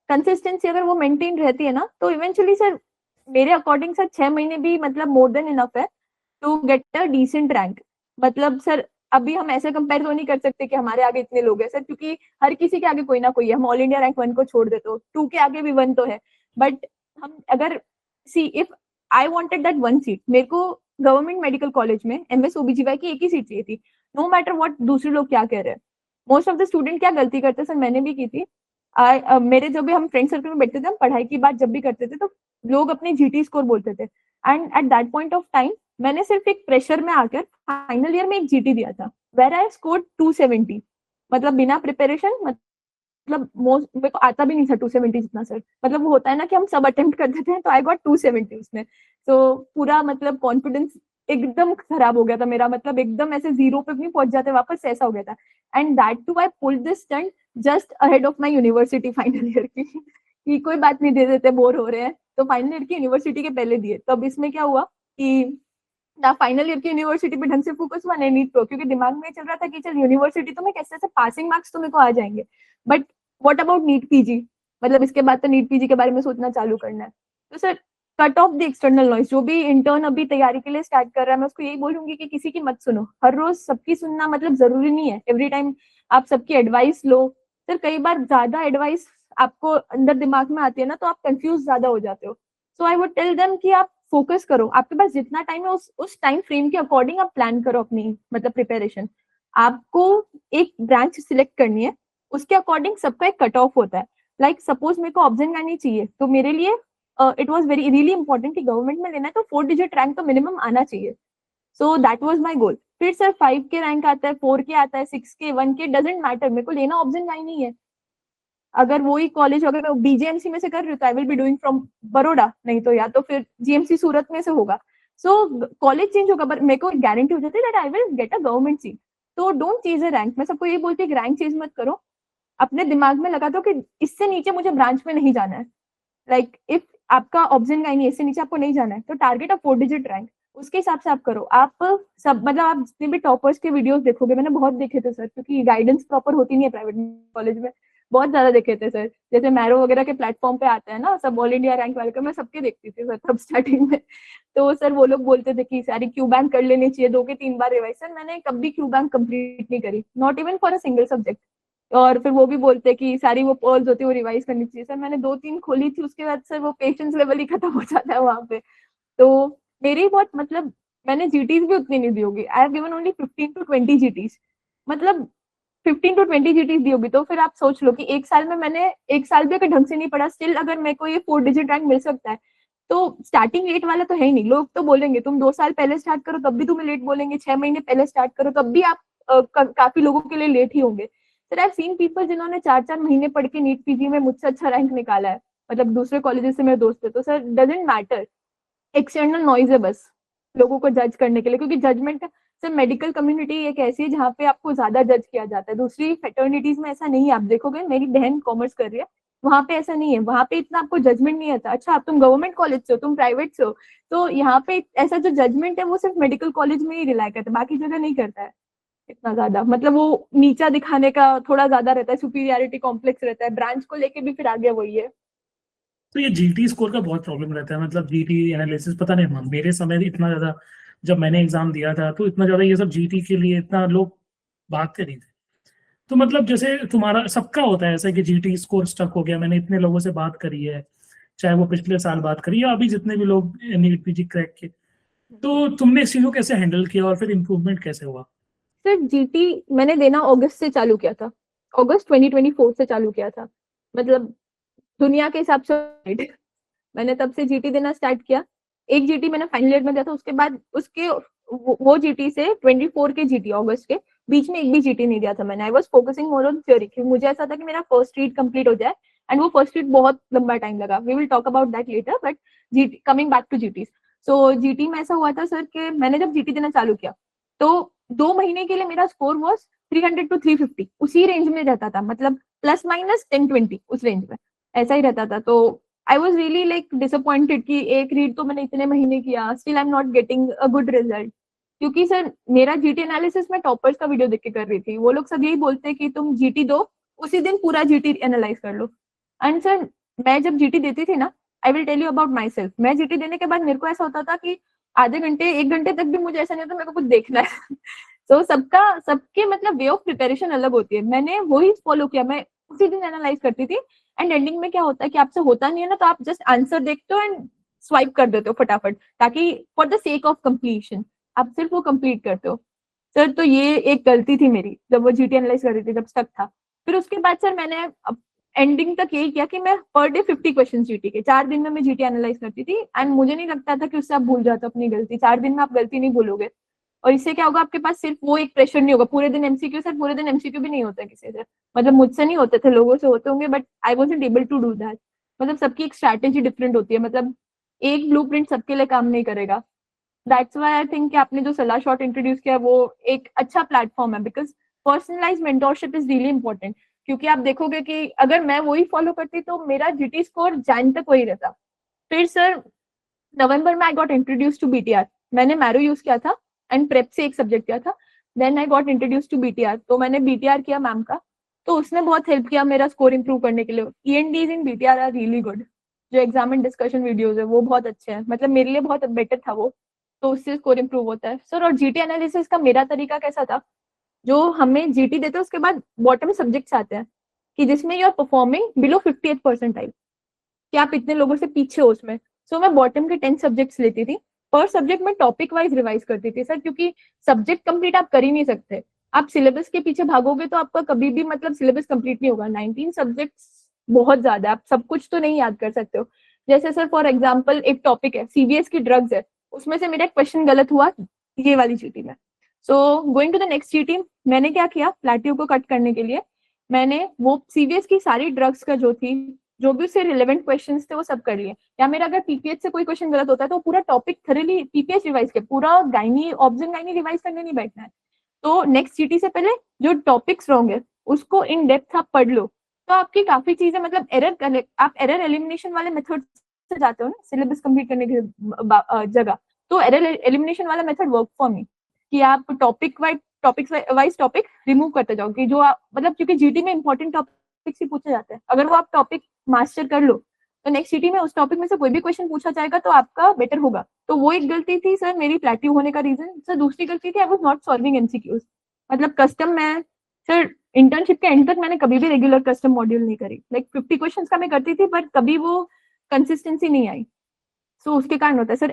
consistency अगर वो मेंटेन रहती है ना, तो इवेंचुअली सर मेरे अकॉर्डिंग सर 6 महीने भी मतलब मोर देन इनफ है to get a decent rank. मतलब सर अभी हम ऐसे कंपेयर तो नहीं कर सकते कि हमारे आगे इतने लोग हैं सर, क्योंकि हर किसी के आगे कोई ना कोई है। हम ऑल इंडिया रैंक 1 को छोड़ दे तो 2 के आगे भी 1 तो है। बट हम अगर see if I wanted that 1 seat, मेरे को गवर्नमेंट मेडिकल कॉलेज में एमएस ओबीजीवाई की एक ही सीट चाहिए थी, नो मैटर व्हाट दूसरे लोग क्या कह रहे हैं। मोस्ट ऑफ द स्टूडेंट क्या गलती करते हैं सर, मैंने भी की थी। मेरे जब भी हम फ्रेंड सर्कल में बैठते थे, हम पढ़ाई की बात जब भी करते थे, तो लोग अपने जीटी स्कोर बोलते थे। And eight that point of time मैंने सिर्फ एक प्रेशर में आकर फाइनल ईयर में एक जीटी दिया था, वेर आई स्कोर्ड 270। मतलब बिना प्रिपरेशन, मतलब मोस्ट मेरे को आता भी नहीं था 270 जितना सर। मतलब वो होता है ना कि हम सब अटेम्प्ट कर देते हैं, तो आई गॉट 270 उसमें। तो पूरा मतलब कॉन्फिडेंस एकदम खराब हो गया था मेरा, मतलब एकदम ऐसे जीरो पे भी पहुंच जाते वापस से, ऐसा हो गया था। And that too I pulled this stunt just ahead of my university final year की कि कोई बात नहीं, दे देते, बोर हो रहे हैं, तो फाइनल ईयर की यूनिवर्सिटी के पहले दिए। तो अब इसमें क्या हुआ कि ना फाइनल ईयर की यूनिवर्सिटी पे ढंग से फोकस हुआ, नहीं नीट पे, क्योंकि दिमाग में चल रहा था कि चल यूनिवर्सिटी तो मैं कैसे से पासिंग मार्क्स तो मेरे को आ जाएंगे, but what about NEET PG. मतलब इसके बाद तो नीट पीजी के बारे में सोचना चालू करना है। तो sir cut off the external noise. जो भी इंटर्न अभी तैयारी के लिए स्टार्ट कर रहा है, मैं उसको यही बोलूंगी कि किसी की मत सुनो। हर रोज सबकी सुनना मतलब जरूरी नहीं है एवरी टाइम आप सबकी एडवाइस लो। सर कई बार ज्यादा एडवाइस आपको अंदर दिमाग में आती है ना, तो आप कंफ्यूज ज्यादा हो जाते हो। सो आई वुड टेल देम कि आप फोकस करो, आपके पास जितना टाइम है उस टाइम फ्रेम के अकॉर्डिंग आप प्लान करो अपनी मतलब प्रिपरेशन। आपको एक ब्रांच सिलेक्ट करनी है, उसके अकॉर्डिंग सबका एक कट ऑफ होता है। लाइक सपोज मेरे को ऑब्जन गानी चाहिए, तो मेरे लिए it was very really important कि गवर्नमेंट में लेना है तो 4 डिजिट रैंक तो मिनिमम आना चाहिए। So that was my goal. फिर सर 5 के रैंक आता है, 4 के आता है, 6 के, 1 के, डजेंट मैटर, मेरे को लेना ऑब्जन गाई नहीं है। अगर वही कॉलेज अगर मैं बीजेएमसी में से कर रही हूँ तो I will be doing from Baroda, नहीं तो या तो फिर जीएमसी सूरत में से होगा। सो कॉलेज चेंज होगा, पर मेरे को गारंटी हो जाती है that I will get a government seat. तो डोंट चेज अ रैंक। मैं सबको यही बोलती हूँ कि रैंक चेज मत करो, अपने दिमाग में लगा दो कि इससे नीचे मुझे ब्रांच में नहीं जाना है। लाइक इफ आपका ऑप्शन का नहीं है, इससे नीचे आपको नहीं जाना है, तो टारगेट अ 4 डिजिट रैंक, उसके हिसाब से आप करो। आप सब मतलब आप जितने भी टॉपर्स के वीडियोस देखोगे, मैंने बहुत देखे थे सर, क्योंकि गाइडेंस प्रॉपर होती नहीं है प्राइवेट कॉलेज में, बहुत ज्यादा देखे थे सर। जैसे मैरो वगैरह के प्लेटफॉर्म पे आता है ना सब ऑल इंडिया रैंक वाले का, मैं सबके देखती थी सर तब स्टार्टिंग में। तो सर वो लोग बोलते थे कि सारी क्यू बैंक कर लेनी चाहिए, 2 के 3 बार रिवाइज। सर मैंने कभी क्यू बैंक कंप्लीट नहीं करी, not even for a single subject. और फिर वो भी बोलते हैं कि सारी वो पर्ल्स होती है वो रिवाइज करनी चाहिए। सर मैंने 2-3 खोली थी, उसके बाद सर वो पेशेंस लेवल ही खत्म हो जाता है वहां पे। तो मेरी बहुत मतलब मैंने जीटीज भी उतनी नहीं दी होगी, I have given only 15 to 20 जीटीज, मतलब 15 to 20 जीटीज दी होगी। तो फिर आप सोच लो कि एक साल में मैंने एक साल भी अगर ढंग से नहीं पढ़ा, स्टिल अगर मेरे को ये 4 डिजिट रैंक मिल सकता है, तो स्टार्टिंग लेट वाला तो है ही नहीं। लोग तो बोलेंगे तुम 2 साल पहले स्टार्ट करो तब भी तुम्हें लेट बोलेंगे, 6 महीने पहले स्टार्ट करो तब भी आप काफी लोगों के लिए लेट ही होंगे। Sir I have seen people जिन्होंने 4-4 महीने पढ़ के नीट पीजी में मुझसे अच्छा रैंक निकाला है, मतलब दूसरे कॉलेजेस से मेरे दोस्त है। तो sir doesn't matter, external noise है बस लोगों को जज करने के लिए, क्योंकि जजमेंट सर मेडिकल कम्युनिटी एक ऐसी है जहाँ पे आपको ज्यादा जज किया जाता है। दूसरी फेटर्निटीज में ऐसा नहीं है, आप देखोगे मेरी बहन कॉमर्स कर रही है, वहां पे ऐसा नहीं है, वहां पे इतना आपको जजमेंट नहीं आता। अच्छा आप तुम गवर्नमेंट कॉलेज से हो, तुम प्राइवेट से हो, तो यहाँ पे ऐसा जो जजमेंट है वो सिर्फ मेडिकल कॉलेज में ही रिलाई करता है, बाकी जगह नहीं करता है इतना ज्यादा। मतलब वो नीचा दिखाने का थोड़ा ज्यादा रहता है, सुपीरियरिटी कॉम्प्लेक्स रहता है, ब्रांच को लेके भी फिर आगे वही है। तो ये जीटी स्कोर का बहुत प्रॉब्लम रहता है, मतलब जीटी एनालिसिस, पता नहीं मेरे समय इतना ज्यादा, जब मैंने एग्जाम दिया था तो इतना ज्यादा ये सब जीटी के लिए इतना लोग भागते नहीं थे। तो मतलब जैसे तुम्हारा सबका होता है ऐसा कि जीटी स्कोर स्टक हो गया, मैंने इतने लोगों से बात करी है, चाहे वो पिछले साल बात करी या अभी जितने भी लोग नीट पीजी क्रैक के, तो तुमने इस चीज को कैसे हैंडल किया और फिर इम्प्रूवमेंट कैसे हुआ? सर जीटी मैंने देना अगस्त से चालू किया था, अगस्त 2024 से चालू किया था, मतलब दुनिया के हिसाब से मैंने तब से जीटी देना स्टार्ट किया। एक जीटी मैंने फाइनल ईयर में दिया था, उसके बाद उसके वो जीटी से 24 के जीटी अगस्त के बीच में एक भी जीटी नहीं दिया था मैंने। I was focusing more on theory, क्योंकि मुझे ऐसा था कि मेरा फर्स्ट रीड कंप्लीट हो जाए, एंड वो फर्स्ट रीड बहुत लंबा टाइम लगा, we will talk about that later, but GT coming back to GT. So GT में ऐसा हुआ था सर कि मैंने जब जीटी देना चालू किया तो 2 महीने के लिए मेरा स्कोर वॉज 300 to 350, उसी रेंज में रहता था, मतलब प्लस माइनस 10-20 उस रेंज में ऐसा ही रहता था। तो I was really like disappointed कि एक रीड तो मैंने इतने महीने किया, still I am not getting a good result. क्योंकि सर मेरा जीटी एनालिसिस में टॉपर्स का वीडियो देख के कर रही थी, वो लोग सब यही बोलते हैं कि तुम जीटी दो, उसी दिन पूरा जीटी एनालाइज कर लो। एंड सर मैं जब जीटी देती थी ना, I will tell you about myself, मैं जीटी देने के बाद मेरे को ऐसा होता था कि आधे घंटे 1 घंटे तक भी मुझे ऐसा नहीं होता मेरे को कुछ देखना है। तो सबका सबके मतलब वे ऑफ प्रिपरेशन अलग होती है, मैंने वही फॉलो किया, मैं उसी दिन एनालाइज करती थी। एंड एंडिंग में क्या होता है कि आपसे होता नहीं है ना, तो आप जस्ट आंसर देखते हो एंड स्वाइप कर देते हो फटाफट, ताकि for the sake of completion आप सिर्फ वो कंप्लीट करते हो। सर तो ये एक गलती थी मेरी जब वो जीटी एनालाइज कर रही थी, जब स्टक था। फिर उसके बाद सर मैंने एंडिंग तक यही किया कि मैं पर डे 50 क्वेश्चन जीटी के 4 दिन में मैं जीटी एनालाइज करती थी। एंड मुझे नहीं लगता था कि उससे आप भूल जाते हो अपनी गलती, 4 दिन में आप गलती नहीं भूलोगे। और इससे क्या होगा, आपके पास सिर्फ वो एक प्रेशर नहीं होगा पूरे दिन एमसीक्यू, सर पूरे दिन एमसीक्यू भी नहीं होता किसी से, मतलब मुझसे नहीं होते थे, लोगों से होते होंगे, but I wasn't able to do that. मतलब सबकी एक स्ट्रैटेजी डिफरेंट होती है, मतलब एक ब्लूप्रिंट सबके लिए काम नहीं करेगा। दैट्स व्हाई आई थिंक कि आपने जो सलाह शॉट इंट्रोड्यूस किया वो एक अच्छा प्लेटफॉर्म है, because personalise mentorship is really important. क्योंकि आप देखोगे कि अगर मैं वही फॉलो करती तो मेरा जीटी स्कोर जैन तक वही रहता। फिर सर नवंबर में I got introduce to BTR, मैंने मैरो यूज किया था एंड प्रेप से एक सब्जेक्ट किया था। Then I got introduce to BTR, तो मैंने बीटीआर किया मैम का, तो उसने बहुत हेल्प किया मेरा स्कोर इंप्रूव करने के लिए। ईएनडीज इन बीटीआर आर रियली गुड, जो एग्जाम एंड डिस्कशन वीडियोज है वो बहुत अच्छे हैं, मतलब मेरे लिए बहुत बेटर था वो, तो उससे स्कोर इंप्रूव होता है सर। और जीटी एनालिसिस का मेरा तरीका कैसा था, जो हमें जीटी देते हैं उसके बाद बॉटम सब्जेक्ट्स आते हैं कि जिसमें you are performing below 58th percentile, कि आप इतने लोगों से पीछे हो उसमें। सो मैं बॉटम के 10 सब्जेक्ट्स लेती थी, पर सब्जेक्ट में टॉपिक वाइज रिवाइज करती थी सर, क्योंकि सब्जेक्ट कंप्लीट आप कर ही नहीं सकते, आप सिलेबस के पीछे भागोगे तो आपका कभी भी मतलब सिलेबस कंप्लीट नहीं होगा। 19 सब्जेक्ट्स बहुत ज्यादा, आप सब कुछ तो नहीं याद कर सकते हो। जैसे सर फॉर एग्जाम्पल एक टॉपिक है सीवीएस की ड्रग्स है, उसमें से मेरा एक क्वेश्चन गलत हुआ ये वाली जीटी में। So going to the next GT, मैंने क्या किया प्लेट्यू को कट करने के लिए, मैंने वो सीवीएस की सारी ड्रग्स का जो थी, जो भी उससे रिलेवेंट क्वेश्चंस थे वो सब कर लिए। या मेरा अगर पीपीएच से कोई क्वेश्चन गलत होता है तो पूरा टॉपिक थरली पीपीएच रिवाइज के, पूरा गायनी ऑब्जन गायनी रिवाइज करने नहीं बैठना है। तो नेक्स्ट जीटी से पहले जो टॉपिक्स रॉन्ग है उसको इन डेप्थ आप पढ़ लो, तो आपकी काफी चीजें मतलब आप एरर एलिमिनेशन वाले मेथड से जाते हो ना सिलेबस कंप्लीट करने की जगह, तो एरर एलिमिनेशन वाला मेथड वर्क फॉर मी, कि आप टॉपिक वाइज टॉपिक रिमूव करते जाओ, कि जो आप मतलब क्योंकि जीटी में इंपॉर्टेंट टॉपिक्स ही पूछे जाते हैं, अगर वो आप टॉपिक मास्टर कर लो तो नेक्स्ट जीटी में उस टॉपिक में से कोई भी क्वेश्चन पूछा जाएगा तो आपका बेटर होगा। तो वो एक गलती थी सर मेरी प्लेट्यू होने का रीजन। सर दूसरी गलती थी आई वाज नॉट सॉल्विंग एमसीक्यूज, मतलब कस्टम में सर इंटर्नशिप के एंड तक मैंने कभी भी रेगुलर कस्टम मॉड्यूल नहीं करी, लाइक 50 क्वेश्चंस का मैं करती थी पर कभी वो कंसिस्टेंसी नहीं आई। सो उसके कारण होता है सर,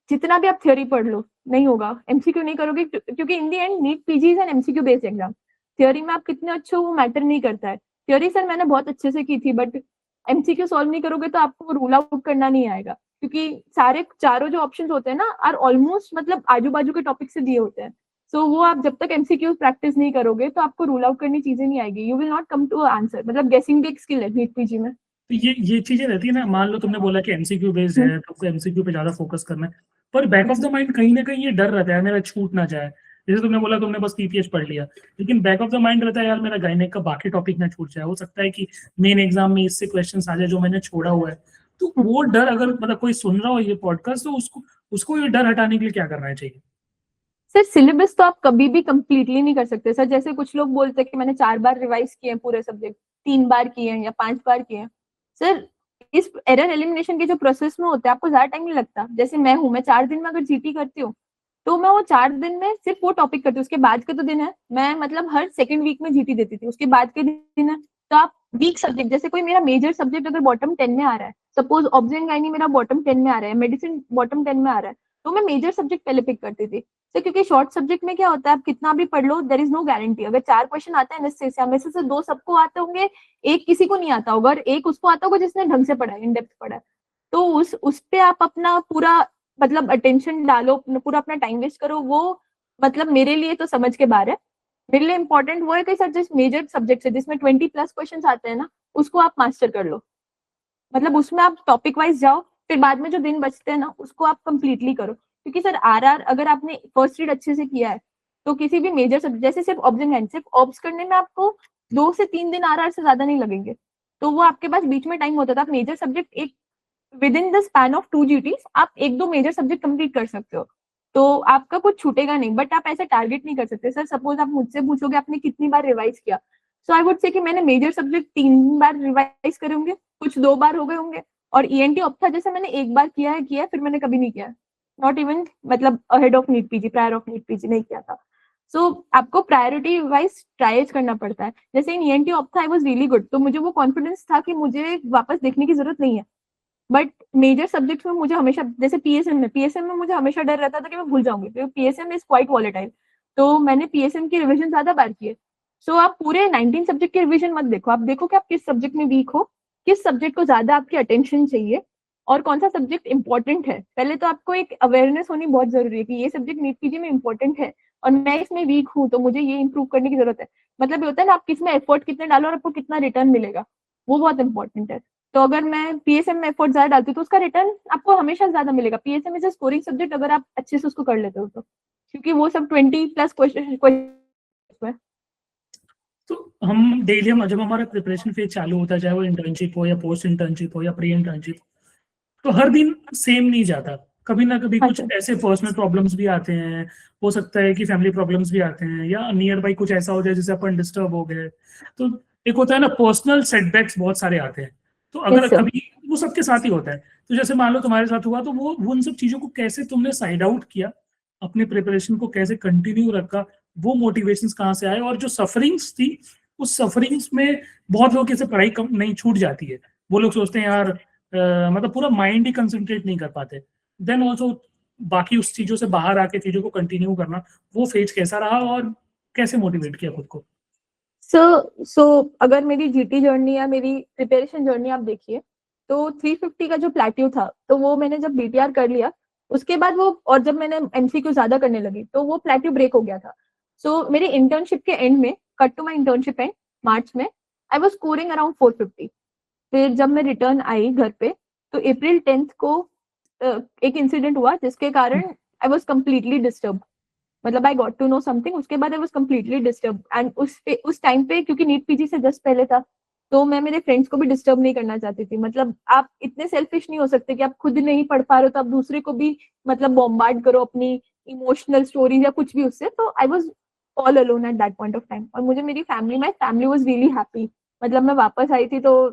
जितना भी आप थ्योरी पढ़ लो नहीं होगा, एमसीक्यू नहीं करोगे, क्योंकि in the end NEET PG is an MCQ based exam. Theory में आप कितने अच्छे हो वो मैटर नहीं करता है। थ्योरी सर मैंने बहुत अच्छे से की थी, बट एमसीक्यू सॉल्व नहीं करोगे तो आपको रूल आउट करना नहीं आएगा, क्योंकि सारे चारों जो ऑप्शंस होते हैं ना आर ऑलमोस्ट मतलब आजू बाजू के टॉपिक से दिए होते हैं। सो वो आप जब तक एमसीक्यू प्रैक्टिस नहीं करोगे तो आपको रूल आउट करनी चीजें नहीं आएगी, you will not come to answer. मतलब गेसिंग भी एक स्किल है नीट पीजी में। तो ये चीजें रहती है ना, मान लो तुमने बोला कि एमसीक्यू बेस्ड है तो आपको एमसीक्यू पे ज्यादा फोकस करना है, पर बैक ऑफ द माइंड कहीं ना कहीं ये डर रहता है मेरा छूट ना जाए। जैसे तुमने बोला तुमने बस पीपीएच पढ़ लिया, लेकिन बैक ऑफ द माइंड रहता है यार मेरा गायनेक का बाकी टॉपिक ना छूट जाए, हो सकता है कि मेन एग्जाम में इससे क्वेश्चन आ जाए जो मैंने छोड़ा हुआ है। तो वो डर अगर मतलब कोई सुन रहा हो ये पॉडकास्ट, तो उसको उसको ये डर हटाने के लिए क्या करना चाहिए? सर सिलेबस तो आप कभी भी कंप्लीटली नहीं कर सकते सर। जैसे कुछ लोग बोलते हैं कि मैंने 4 बार रिवाइज किए हैं पूरे सब्जेक्ट, 3 बार किए हैं या 5 बार किए हैं। सर इस एरर एलिमिनेशन के जो प्रोसेस में होता है आपको ज्यादा टाइम नहीं लगता। जैसे मैं हूँ, मैं 4 दिन में अगर जीटी करती हूँ तो मैं वो 4 दिन में सिर्फ वो टॉपिक करती हूँ। उसके बाद के तो दिन है मैं मतलब हर सेकेंड वीक में जीटी देती थी, उसके बाद के दिन है तो आप वीक सब्जेक्ट, जैसे कोई मेरा मेजर सब्जेक्ट अगर बॉटम 10 में आ रहा है, सपोज ऑब्जेन गाइनी मेरा बॉटम 10 में आ रहा है, मेडिसिन बॉटम 10 में आ रहा है, तो मैं मेजर सब्जेक्ट पहले पिक करती थी। तो क्योंकि शॉर्ट सब्जेक्ट में क्या होता है आप कितना भी पढ़ लो देयर इज नो गारंटी। अगर 4 क्वेश्चन आते हैं एमएससी में से 2 सबको आते होंगे, एक किसी को नहीं आता होगा, और एक उसको आता होगा जिसने ढंग से पढ़ा है, इन डेप्थ पढ़ा है। तो उस पे आप अपना पूरा मतलब अटेंशन डालो, पूरा अपना टाइम वेस्ट करो, वो मतलब मेरे लिए तो समझ के बाहर है। मेरे लिए इंपॉर्टेंट वो है कि सर जिस मेजर सब्जेक्ट है जिसमें 20+ क्वेश्चन आते हैं ना, उसको आप मास्टर कर लो। मतलब उसमें आप टॉपिक वाइज जाओ, फिर बाद में जो दिन बचते हैं ना उसको आप कंप्लीटली करो। क्योंकि सर आरआर अगर आपने फर्स्ट रीड अच्छे से किया है तो किसी भी मेजर सब्जेक्ट, जैसे सिर्फ ऑब्जन हैंड, सिर्फ ऑब्स करने में आपको 2 से 3 दिन आरआर से ज्यादा नहीं लगेंगे। तो वो आपके पास बीच में टाइम होता था, आप मेजर सब्जेक्ट एक with in the span of 2 GT आप 1-2 मेजर सब्जेक्ट कंप्लीट कर सकते हो। तो आपका कुछ छूटेगा नहीं, बट आप ऐसे टारगेट नहीं कर सकते। सर सपोज आप मुझसे पूछोगे आपने कितनी बार रिवाइज किया, सो आई वुड से कि मैंने मेजर सब्जेक्ट 3 बार रिवाइज करे होंगे, कुछ 2 बार हो गए होंगे, और ईएनटी ऑप्था जैसे मैंने 1 बार किया है फिर मैंने कभी नहीं किया, नॉट इवन मतलब ahead of NEET PG, prior of NEET PG नहीं किया था। सो आपको प्रायोरिटी वाइज ट्राइज करना पड़ता है। जैसे in ENT ophtha I was really good, तो मुझे वो कॉन्फिडेंस था कि मुझे वापस देखने की जरूरत नहीं है। बट मेजर सब्जेक्ट्स में मुझे हमेशा, जैसे पीएसएम में मुझे हमेशा डर रहता था कि मैं भूल जाऊंगी, क्योंकि पीएसएम इज क्वाइट वॉलेटाइल। तो मैंने पीएसएम की रिवीजन ज्यादा बार की है। सो आप पूरे 19 सब्जेक्ट की रिवीजन मत देखो, आप देखो कि आप किस सब्जेक्ट में वीक हो, किस सब्जेक्ट को ज्यादा आपकी अटेंशन चाहिए, और कौन सा सब्जेक्ट इंपॉर्टेंट है। पहले तो आपको एक अवेयरनेस होनी बहुत जरूरी है कि ये सब्जेक्ट नीट पीजी में इंपॉर्टेंट है और मैं इसमें वीक हूँ तो मुझे ये इंप्रूव करने की जरूरत है। मतलब ये होता है ना आप किसमें एफर्ट कितने डालो और आपको कितना रिटर्न मिलेगा, वो बहुत इंपॉर्टेंट है। तो अगर मैं पीएसएम में एफर्ट ज्यादा डालती हूँ तो उसका रिटर्न आपको हमेशा ज्यादा मिलेगा। PSM is a scoring subject अगर आप अच्छे से उसको कर लेते हो तो, क्योंकि वो सब 20+ क्वेश्चन। तो हम डेली हम जब हमारा प्रिपरेशन फेज चालू होता है, चाहे वो इंटर्नशिप हो या पोस्ट इंटर्नशिप हो या प्री इंटर्नशिप, तो हर दिन सेम नहीं जाता। कभी ना कभी कुछ अच्छा। ऐसे पर्सनल प्रॉब्लम्स भी आते हैं, हो सकता है कि फैमिली प्रॉब्लम्स भी आते हैं, या नियर बाई कुछ ऐसा हो जाए जिससे अपन डिस्टर्ब हो गए। तो एक होता है ना पर्सनल सेटबैक्स बहुत सारे आते हैं। तो अगर यस सर। कभी वो सबके साथ ही होता है, तो जैसे मान लो तुम्हारे साथ हुआ, तो वो उन सब चीजों को कैसे तुमने साइड आउट किया, अपने प्रिपरेशन को कैसे कंटिन्यू रखा, वो मोटिवेशंस कहाँ से आए, और जो सफरिंग्स थी उस सफरिंग्स में बहुत लोग कैसे पढ़ाई कम नहीं छूट जाती है, वो लोग सोचते हैं यार मतलब पूरा माइंड ही कंसंट्रेट नहीं कर पाते। देन ऑल्सो बाकी उस चीजों से बाहर आके चीजों को कंटिन्यू करना, वो फेज कैसा रहा और कैसे मोटिवेट किया खुद को? सो अगर मेरी जीटी जर्नी या मेरी प्रिपरेशन जर्नी आप देखिए तो 350 का जो प्लेट्यू था तो वो मैंने जब बीटीआर कर लिया उसके बाद वो, और जब मैंने एमसीक्यू ज्यादा करने लगी तो वो प्लेट्यू ब्रेक हो गया था। सो मेरी इंटर्नशिप के एंड में, cut to my internship end March में, आई वाज स्कोरिंग अराउंड 450। फिर जब मैं रिटर्न आई घर पे तो अप्रैल 10th को एक इंसिडेंट हुआ जिसके कारण आई वाज कंप्लीटली डिस्टर्ब। मतलब I got to know something, उसके बाद I was completely disturb. And उस टाइम पे क्योंकि नीट पीजी से जस्ट पहले था तो मैं मेरे फ्रेंड्स को भी डिस्टर्ब नहीं करना चाहती थी। मतलब आप इतने सेल्फिश नहीं हो सकते कि आप खुद नहीं पढ़ पा रहे हो तो आप दूसरे को भी मतलब बॉम्बार्ड करो अपनी इमोशनल स्टोरीज या कुछ भी उससे। तो I was all alone at that point of time, और मुझे मेरी family, my family was really happy. मतलब मैं वापस आई थी तो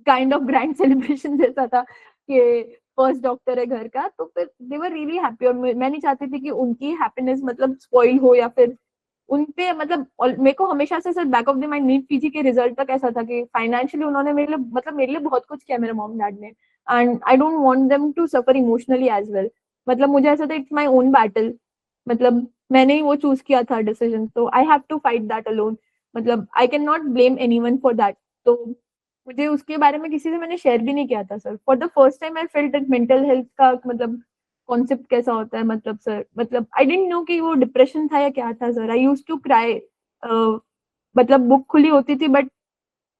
काइंड ऑफ ग्रैंड सेलिब्रेशन जैसा था कि फर्स्ट डॉक्टर है घर का, तो फिर दे वर रियली हैप्पी। और मैं नहीं चाहती थी कि उनकी हैप्पीनेस मतलब स्पॉइल हो या फिर उनपे मतलब मेरे को हमेशा से sir back of the mind NEET PG के रिजल्ट तक ऐसा था कि फाइनेंशियली उन्होंने मेरे लिए मतलब मेरे लिए बहुत कुछ किया मेरे मॉम डैड ने। And I don't want them to suffer emotionally as well. मतलब मुझे ऐसा था इट्स माय ओन बैटल. मतलब मैंने ही वो चूज किया था डिसीजन, तो I have to fight that alone. मतलब I can not blame anyone for that. तो मुझे उसके बारे में किसी से मैंने शेयर भी नहीं किया था sir. For the first time I felt that mental health का मतलब कॉन्सेप्ट कैसा होता है. मतलब सर, मतलब आई डिडंट नो कि वो डिप्रेशन था या क्या था sir. I used to cry. मतलब बुक खुली होती थी, बट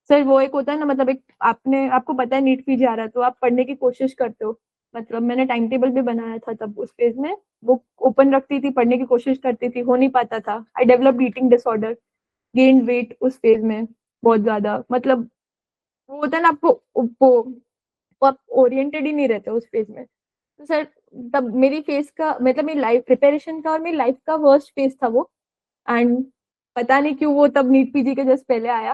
सर वो एक होता है ना, मतलब एक आपको पता है नीट पीजी आ रहा है तो आप पढ़ने की कोशिश करते हो. मतलब मैंने टाइम टेबल भी बनाया था तब उस फेज में. बुक ओपन रखती थी, पढ़ने की कोशिश करती थी, हो नहीं पाता था. I developed eating disorder, gain weight उस फेज में बहुत ज्यादा. मतलब वो होता है ना, वो आप ओरिएंटेड ही नहीं रहते उस फेज में. तो सर तब मेरी फेज का मतलब मेरी लाइफ प्रिपरेशन का और मेरी लाइफ का वर्स्ट फेज था वो. एंड पता नहीं क्यों वो तब नीट पीजी के जस्ट पहले आया.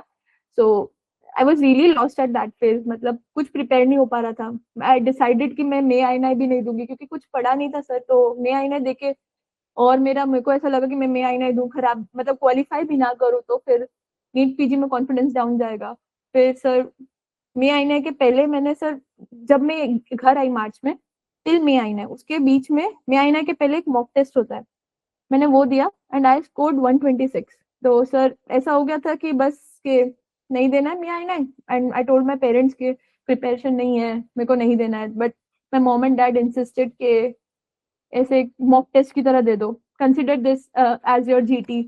So I was really lost at that phase. मतलब कुछ प्रिपेयर नहीं हो पा रहा था. आई डिसाइडेड कि मैं मे आई भी नहीं दूंगी क्योंकि कुछ पढ़ा नहीं था सर. तो मे आई देके और मेरे को ऐसा लगा कि मैं मे आई दूं, खराब मतलब क्वालिफाई भी ना करूँ तो फिर नीट पीजी में कॉन्फिडेंस डाउन जाएगा. फिर सर मे आई के पहले मैंने सर, जब मैं घर आई मार्च में, टिल मे आई उसके बीच में मे आई के पहले एक मॉक टेस्ट होता है, मैंने वो दिया एंड आई स्कोर्ड 126. तो सर ऐसा हो गया था कि बस के नहीं देना है May I and I told my parents के प्रिपरेशन नहीं है, मेरे को नहीं देना है. But my mom and dad insisted के ऐसे मॉक टेस्ट की तरह दे दो, consider this as your GT,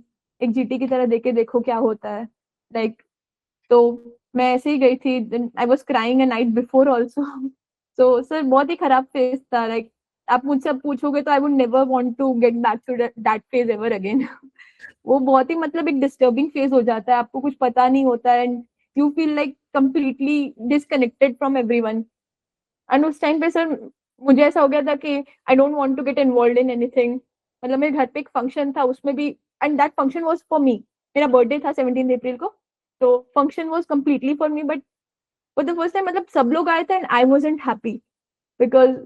एक जीटी की तरह देके देखो क्या होता है. लाइक तो मैं ऐसे ही गई थी. I was crying a night before also. तो सर बहुत ही खराब फेज था. लाइक आप मुझसे अब पूछोगे तो I would never want to get back to that phase ever again. वो बहुत ही मतलब एक डिस्टर्बिंग फेज हो जाता है, आपको कुछ पता नहीं होता है and you feel like completely disconnected from everyone. And उस टाइम पे सर मुझे ऐसा हो गया था कि I don't want to get involve in anything. मतलब मेरे घर पे एक फंक्शन था, उसमें भी and that function was for me. मेरा बर्थडे था 17 अप्रैल को, तो function was completely for me. But for the first time मतलब सब लोग आए थे and I wasn't happy because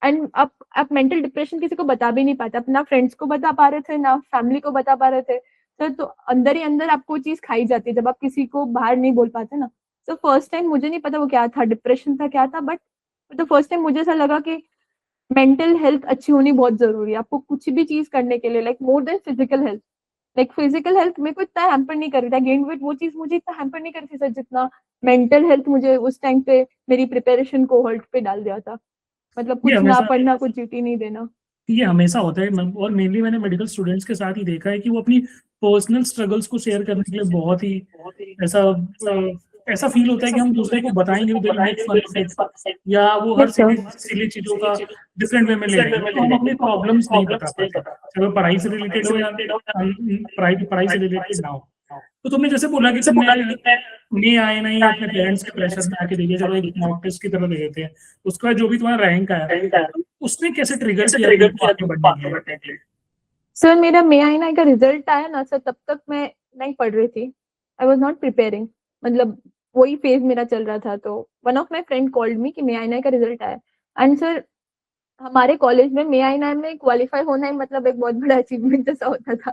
and आप मेंटल डिप्रेशन किसी को बता भी नहीं पाते. अपना फ्रेंड्स को बता पा रहे थे ना फैमिली को बता पा रहे थे सर. तो अंदर ही अंदर आपको चीज खाई जाती है जब आप किसी को बाहर नहीं बोल पाते ना. तो फर्स्ट टाइम मुझे नहीं पता वो क्या था, डिप्रेशन था क्या था, बट तो फर्स्ट टाइम मुझे ऐसा लगा कि मेंटल हेल्थ अच्छी होनी बहुत जरूरी है आपको कुछ भी चीज करने के लिए. Like more than physical health. Like physical health मेरे को इतना हैम्पर नहीं कर रही था, गेन वेट वो चीज मुझे इतना हैम्पर नहीं कर रही थी सर, जितना मेंटल हेल्थ मुझे उस टाइम पे मेरी प्रिपरेशन को हॉल्ट पे डाल दिया था. मतलब ये कुछ ना हमेशा पढ़ना, कुछ जीटी नहीं देना. ये हमेशा होता है और मेनली मैंने मेडिकल स्टूडेंट्स के साथ ही देखा है कि वो अपनी पर्सनल स्ट्रगल्स को शेयर करने के लिए बहुत ही ऐसा ऐसा फील होता है कि हम दूसरे को बताएंगे, they make fun of it, या वो हर यस सर. सिली चीजों का डिफरेंट वे में ले लेंगे, तो हम अपनी प्रॉब्लम्स नहीं बता पाते, चाहे वो पढ़ाई से रिलेटेड हो या पढ़ाई से रिलेटेड ना हो. तो तुमने जैसे बोला कि तुमने नहीं आए नहीं अपने पेरेंट्स के प्रेशर में आके देखिए, चलो एक मॉक टेस्ट की तरह दे देते हैं, उसके बाद जो भी तुम्हारा रैंक आया उसने कैसे ट्रिगर किया तुमको आगे बढ़ने के लिए? सर मेरा मे आई का रिजल्ट आया ना सर, तब तक मैं नहीं पढ़ रही थी. I was not preparing. मतलब वही फेज मेरा चल रहा था. तो one of my friend called me कि मे आई का रिजल्ट आया. एंड सर हमारे कॉलेज में मे आई में क्वालिफाई होना ही मतलब एक बहुत बड़ा अचीवमेंट जैसा होता था.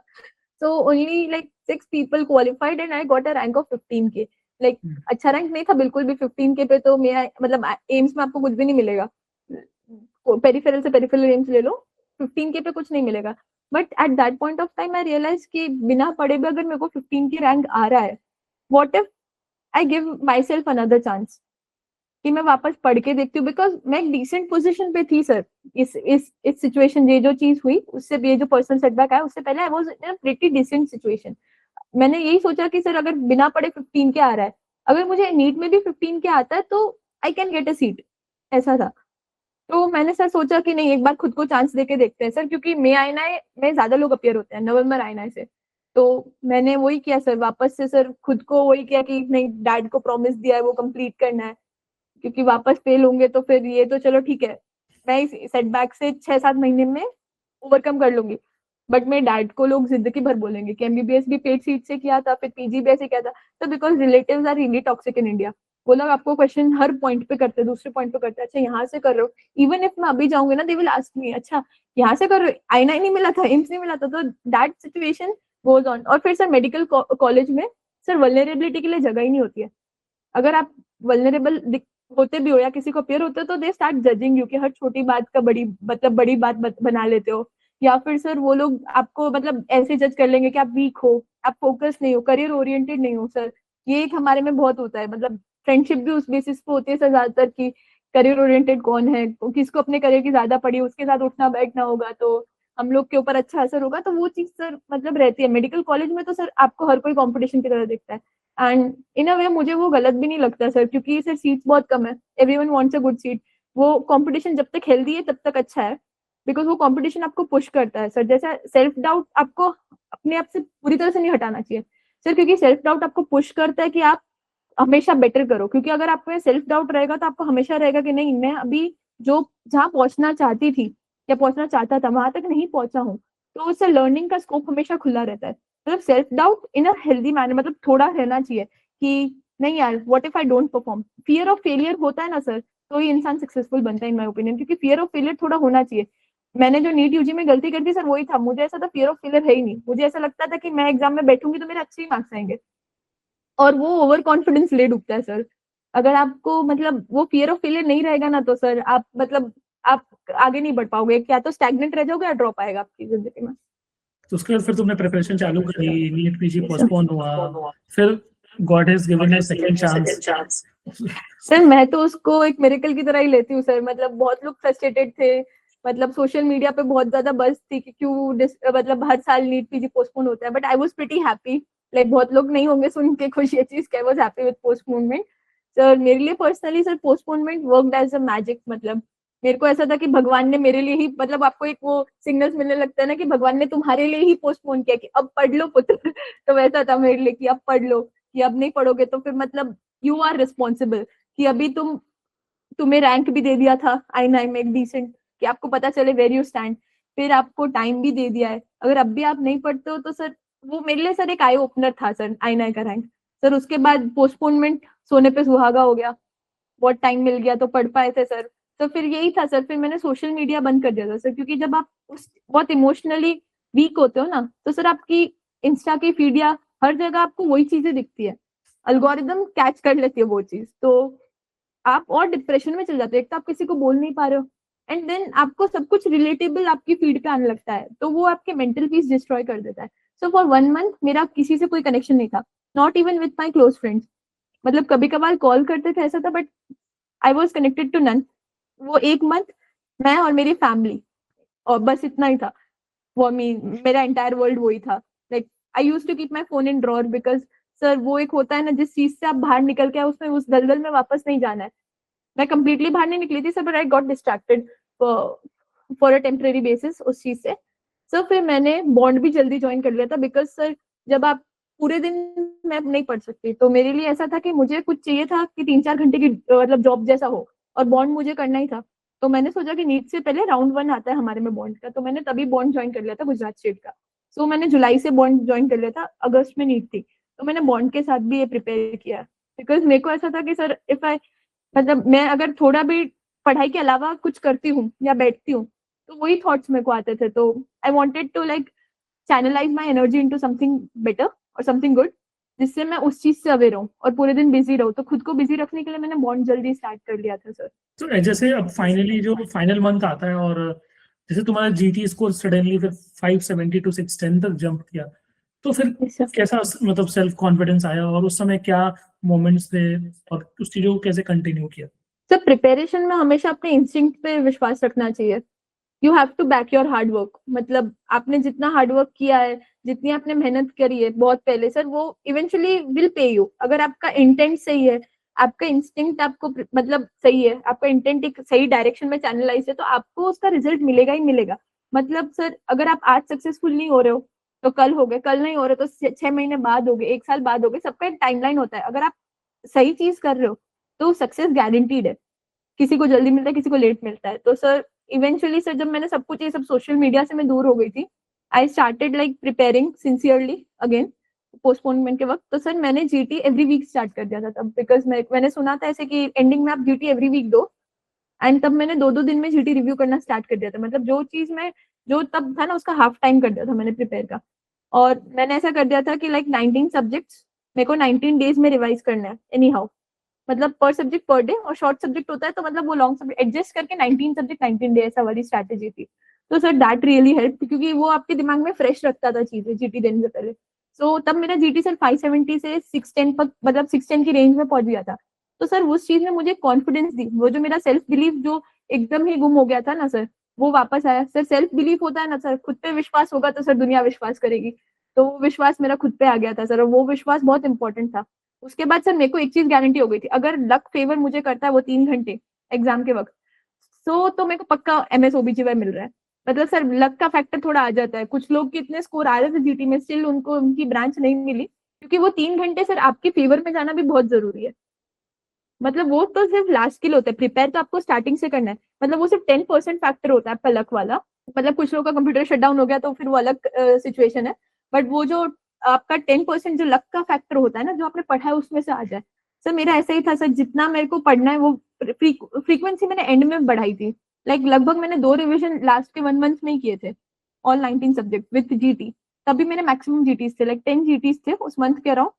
So only like 6 people qualified and I got a rank of 15K. Like अच्छा रैंक नहीं था बिल्कुल भी 15K पे. तो मैं मतलब एम्स में आपको कुछ भी नहीं मिलेगा, पेरिफेरल से पेरिफेरल एम्स ले लो, 15K पे कुछ नहीं मिलेगा. But at that point of time I realise कि बिना पढ़े भी अगर मेरे को 15K रैंक आ रहा है, what if I give my self another chance कि मैं वापस पढ़ के देखती हूँ. बिकॉज मैं एक डिसेंट पोजीशन पे थी सर. इस सिचुएशन, ये जो चीज हुई उससे, ये जो पर्सनल सेटबैक आया उससे पहले I was in a pretty decent situation. मैंने यही सोचा कि सर अगर बिना पढ़े 15K आ रहा है, अगर मुझे नीट में भी 15K आता है तो I can get a seat, ऐसा था. तो मैंने सर सोचा कि नहीं, एक बार खुद को चांस देके देखते हैं सर, क्योंकि मे आईना में ज्यादा लोग अपियर होते हैं नवंबर आईना से. तो मैंने वही किया सर, वापस से सर खुद को वही किया कि नहीं, डैड को प्रॉमिस दिया है वो कंप्लीट करना है, क्योंकि वापस फेल होंगे तो फिर ये तो चलो ठीक है, मैं इस सेटबैक से 6-7 महीने में ओवरकम कर लूंगी. बट मेरे डैड को लोग जिंदगी भर बोलेंगे कि एमबीबीएस भी पेड सीट से किया था, फिर पीजी भी ऐसे किया था. तो because relatives are really toxic in India. वो लोग आपको क्वेश्चन हर पॉइंट पे करते हैं, दूसरे पॉइंट पे करते हैं, अच्छा यहाँ से कर रहे हो. इवन इफ मैं अभी जाऊंगी ना, दे विल आस्क मी, अच्छा यहाँ से कर रहे हो, आईना ही नहीं मिला था, एम्स नहीं मिला था. तो दैट सिचुएशन गोज ऑन. और फिर सर मेडिकल कॉलेज में सर वल्नरेबिलिटी के लिए जगह ही नहीं होती है. अगर आप वल्नरेबल होते भी हो या किसी को अपेयर होते हो तो दे स्टार्ट जजिंग यू कि हर छोटी बात का बड़ी बात बना लेते हो, या फिर सर वो लोग आपको मतलब ऐसे जज कर लेंगे कि आप वीक हो, आप फोकस नहीं हो, करियर ओरिएंटेड नहीं हो सर। ये एक हमारे में बहुत होता है, मतलब फ्रेंडशिप भी उस बेसिस पे होती है सर ज्यादातर की करियर ओरिएंटेड कौन है, किसको अपने करियर की ज्यादा पड़ी, उसके साथ उठना बैठना होगा तो हम लोग के ऊपर अच्छा असर होगा, तो वो चीज सर मतलब रहती है। मेडिकल कॉलेज में तो सर आपको हर कोई कंपटीशन की तरह देखता है, एंड इन अ वे मुझे वो गलत भी नहीं लगता सर, क्योंकि सर सीट्स बहुत कम है, everyone wants a good seat. वो कंपटीशन जब तक हेल्दी है तब तक अच्छा है, बिकॉज वो कंपटीशन आपको पुश करता है सर। जैसा सेल्फ डाउट आपको अपने आप से पूरी तरह से नहीं हटाना चाहिए सर, क्योंकि सेल्फ डाउट आपको पुश करता है कि आप हमेशा बेटर करो, क्योंकि अगर आप में सेल्फ डाउट रहेगा तो आपको हमेशा रहेगा कि नहीं मैं अभी जो जहाँ पहुंचना चाहती थी या पहुंचना चाहता था वहां तक नहीं पहुंचा हूँ, तो उससे लर्निंग का स्कोप हमेशा खुला रहता है। मतलब self doubt in a healthy manner, मतलब थोड़ा रहना चाहिए कि नहीं यार what if I don't perform. Fear of failure होता है ना सर, तो ही इंसान सक्सेसफुल बनता है इन माय ओपिनियन, क्योंकि फियर ऑफ फेलियर थोड़ा होना चाहिए। मैंने जो नीट यूजी में गलती कर दी सर वही था, मुझे ऐसा था फियर ऑफ फेलियर है ही नहीं, मुझे ऐसा लगता था कि मैं एग्जाम में बैठूंगी तो मेरे अच्छे ही मार्क्स आएंगे, और वो ओवर कॉन्फिडेंस ले डूबता है सर। अगर आपको मतलब वो फियर ऑफ फेलियर नहीं रहेगा ना तो सर आप मतलब आप आगे नहीं बढ़ पाओगे, क्या तो स्टैग्नेंट रह जाओगे या ड्रॉप आएगा आपकी जिंदगी में। तो उसके बाद फिर तुमने प्रिपरेशन चालू करी, NEET PG Yes, sir. Postpone हुआ, फिर God has given you second chance. Sir मैं तो उसको एक मिरेकल की तरह ही लेती हूँ सर, मतलब बहुत लोग फ्रस्ट्रेटेड थे, मतलब सोशल मीडिया पे बहुत ज्यादा बस थी कि क्यों मतलब हर साल नीट पीजी पोस्टपोन होता है, but I was pretty happy. Like बहुत लोग नहीं होंगे सुन के खुश ये चीज, I was happy with postponement. Sir मेरे लिए personally sir postponement worked as a magic, मतलब मेरे को ऐसा था कि भगवान ने मेरे लिए ही, मतलब आपको एक वो सिग्नल्स मिलने लगता है ना कि भगवान ने तुम्हारे लिए ही पोस्टपोन किया कि अब पढ़ लो पुत्र तो वैसा था मेरे लिए कि अब पढ़ लो, कि अब नहीं पढ़ोगे तो फिर मतलब यू आर रिस्पॉन्सिबल, कि अभी तुम्हें रैंक भी दे दिया था आई में एक डिसेंट, कि आपको पता चले वेर यू स्टैंड, फिर आपको टाइम भी दे दिया है, अगर अब भी आप नहीं पढ़ते हो तो सर वो मेरे लिए सर एक आई ओपनर था सर आई का रैंक। सर उसके बाद पोस्टपोनमेंट सोने पे सुहागा हो गया, बहुत टाइम मिल गया तो पढ़ पाए थे सर। तो फिर यही था सर, फिर मैंने सोशल मीडिया बंद कर दिया था सर, क्योंकि जब आप उस बहुत इमोशनली वीक होते हो ना तो सर आपकी इंस्टा की फीड या हर जगह आपको वही चीजें दिखती है, अल्गोरिदम कैच कर लेती है वो चीज, तो आप और डिप्रेशन में चल जाते हो। एक तो आप किसी को बोल नहीं पा रहे हो, एंड देन आपको सब कुछ रिलेटेबल आपकी फीड पे आने लगता है, तो वो आपके मेंटल पीस डिस्ट्रॉय कर देता है। सो फॉर 1 मंथ मेरा किसी से कोई कनेक्शन नहीं था, not even with my close friends. मतलब कभी कभार कॉल करते थे ऐसा था, but I was connected to none. वो 1 मंथ मैं और मेरी फैमिली, और बस इतना ही था। वो मेरा एंटायर वर्ल्ड वही था। Like I use to keep my phone in drawer, because sir वो एक होता है ना जिस चीज से आप बाहर निकल के उसमें उस दलदल में वापस नहीं जाना है। मैं कंप्लीटली बाहर नहीं निकली थी sir, but I got distracted for a temporary basis उस चीज से। सर फिर मैंने बॉन्ड भी जल्दी ज्वाइन कर लिया था, बिकॉज सर जब आप पूरे दिन मैं नहीं पढ़ सकती तो मेरे लिए ऐसा था कि मुझे कुछ चाहिए था कि 3-4 घंटे की मतलब जॉब जैसा हो, और बॉन्ड मुझे करना ही था। तो मैंने सोचा कि नीट से पहले राउंड 1 आता है हमारे में बॉन्ड का, तो मैंने तभी बॉन्ड ज्वाइन कर लिया था गुजरात स्टेट का। सो मैंने जुलाई से बॉन्ड ज्वाइन कर लिया था, अगस्त में नीट थी, तो मैंने बॉन्ड के साथ भी ये प्रिपेयर किया, बिकॉज मेरे को ऐसा था कि सर इफ आई मतलब मैं अगर थोड़ा भी पढ़ाई के अलावा कुछ करती हूँ या बैठती हूँ तो वही थॉट्स मेरे को आते थे, तो I wanted to like channelise my energy into something better और समथिंग गुड, जिससे मैं उस चीज से अवेयर रहूँ और पूरे दिन बिजी रहूँ। तो खुद को बिजी रखने के लिए मैंने बॉन्ड जल्दी स्टार्ट कर लिया था सर। तो जैसे अब फाइनली जो फाइनल मंथ आता है और जैसे तुम्हारा जीटी स्कोर सडनली फिर 570 टू 610 तक जंप किया, तो फिर Yes, sir. कैसा मतलब सेल्फ कॉन्फिडेंस आया और उस समय क्या मोमेंट्स थे और उस चीजों को कैसे कंटिन्यू किया? सर प्रिपरेशन में हमेशा अपने इंस्टिंक्ट पे विश्वास रखना चाहिए। You have to back your hard work, मतलब आपने जितना हार्ड वर्क किया है, जितनी आपने मेहनत करी है बहुत पहले सर, वो इवेंचुअली विल पे यू। अगर आपका इंटेंट सही है, आपका इंस्टिंक्ट आपको मतलब सही है, आपका इंटेंट एक सही डायरेक्शन में चैनलाइज है, तो आपको उसका रिजल्ट मिलेगा ही मिलेगा। मतलब सर अगर आप आज सक्सेसफुल नहीं हो रहे हो तो कल हो गए, कल नहीं हो रहे तो 6 महीने बाद हो गए, 1 साल बाद हो गए, सबका एक टाइमलाइन होता है। अगर आप सही चीज कर रहे हो तो सक्सेस गारंटीड है। किसी को जल्दी मिलता है, किसी को लेट मिलता है। तो सर इवेंचुअली सर जब मैंने सब कुछ ये सब सोशल मीडिया से मैं दूर हो गई थी, I started like preparing sincerely again postponement के वक्त। तो सर मैंने जीटी एवरी वीक स्टार्ट कर दिया था तब, बिकॉज मैंने सुना था ऐसे कि एंडिंग में आप जीटी एवरी वीक दो, एंड तब मैंने 2-2 दिन में जीटी रिव्यू करना स्टार्ट कर दिया था। मतलब जो चीज में जो तब था ना उसका हाफ टाइम कर दिया था मैंने प्रिपेयर का। और मैंने ऐसा कर दिया था कि लाइक 19 सब्जेक्ट्स मेरे को 19 डेज में रिवाइज करना है एनी हाउ। मतलब पर सब्जेक्ट पर डे, और शॉर्ट सब्जेक्ट होता है तो मतलब वो लॉन्ग सब्जेक्ट एडजस्ट करके 19 सब्जेक्ट 19 डे ऐसा वाली स्ट्रैटेजी थी। तो सर दैट रियली हेल्प, क्योंकि वो आपके दिमाग में फ्रेश रखता था चीजें जीटी देने से पहले। सो तब मेरा जीटी सर 570 से 610 पर, मतलब 610 की रेंज में पहुंच गया था। तो सर उस चीज ने मुझे कॉन्फिडेंस दी, वो जो मेरा सेल्फ बिलीफ जो एकदम ही गुम हो गया था ना सर, वो वापस आया। सर सेल्फ बिलीफ होता है ना सर, खुद पे विश्वास होगा तो सर दुनिया विश्वास करेगी। तो वो विश्वास मेरा खुद पे आ गया था सर, और वो विश्वास बहुत इंपॉर्टेंट था। उसके बाद सर मेरे को एक चीज गारंटी हो गई थी, अगर लक फेवर मुझे करता है वो 3 घंटे एग्जाम के वक्त, तो मेरे को पक्का एमएस ओबीजीवाई मिल रहा है। मतलब सर लक का फैक्टर थोड़ा आ जाता है। कुछ लोग के इतने स्कोर आ रहे थे जीटी में, स्टिल उनको उनकी ब्रांच नहीं मिली, क्योंकि वो 3 घंटे सर आपके फेवर में जाना भी बहुत जरूरी है। मतलब वो तो सिर्फ लास्ट स्किल होता है, प्रिपेयर तो आपको स्टार्टिंग से करना है। मतलब वो सिर्फ 10% फैक्टर होता है आपका लक वाला। मतलब कुछ लोगों का कंप्यूटर शट डाउन हो गया तो फिर वो अलग सिचुएशन है, बट वो जो आपका 10% जो लक का फैक्टर होता है ना, जो आपने पढ़ा है उसमें से आ जाए। सर मेरा ऐसा ही था सर, जितना मेरे को पढ़ना है वो फ्रीक्वेंसी मैंने एंड में बढ़ाई थी। लाइक लगभग मैंने 2 रिविजन लास्ट के 1 मंथ में ही किए थे, ऑल 19 सब्जेक्ट विथ जीटी। तभी मेरे मैक्सिमम जीटीज थे, लाइक 10 जीटीज थे उस मंथ के अराउंड।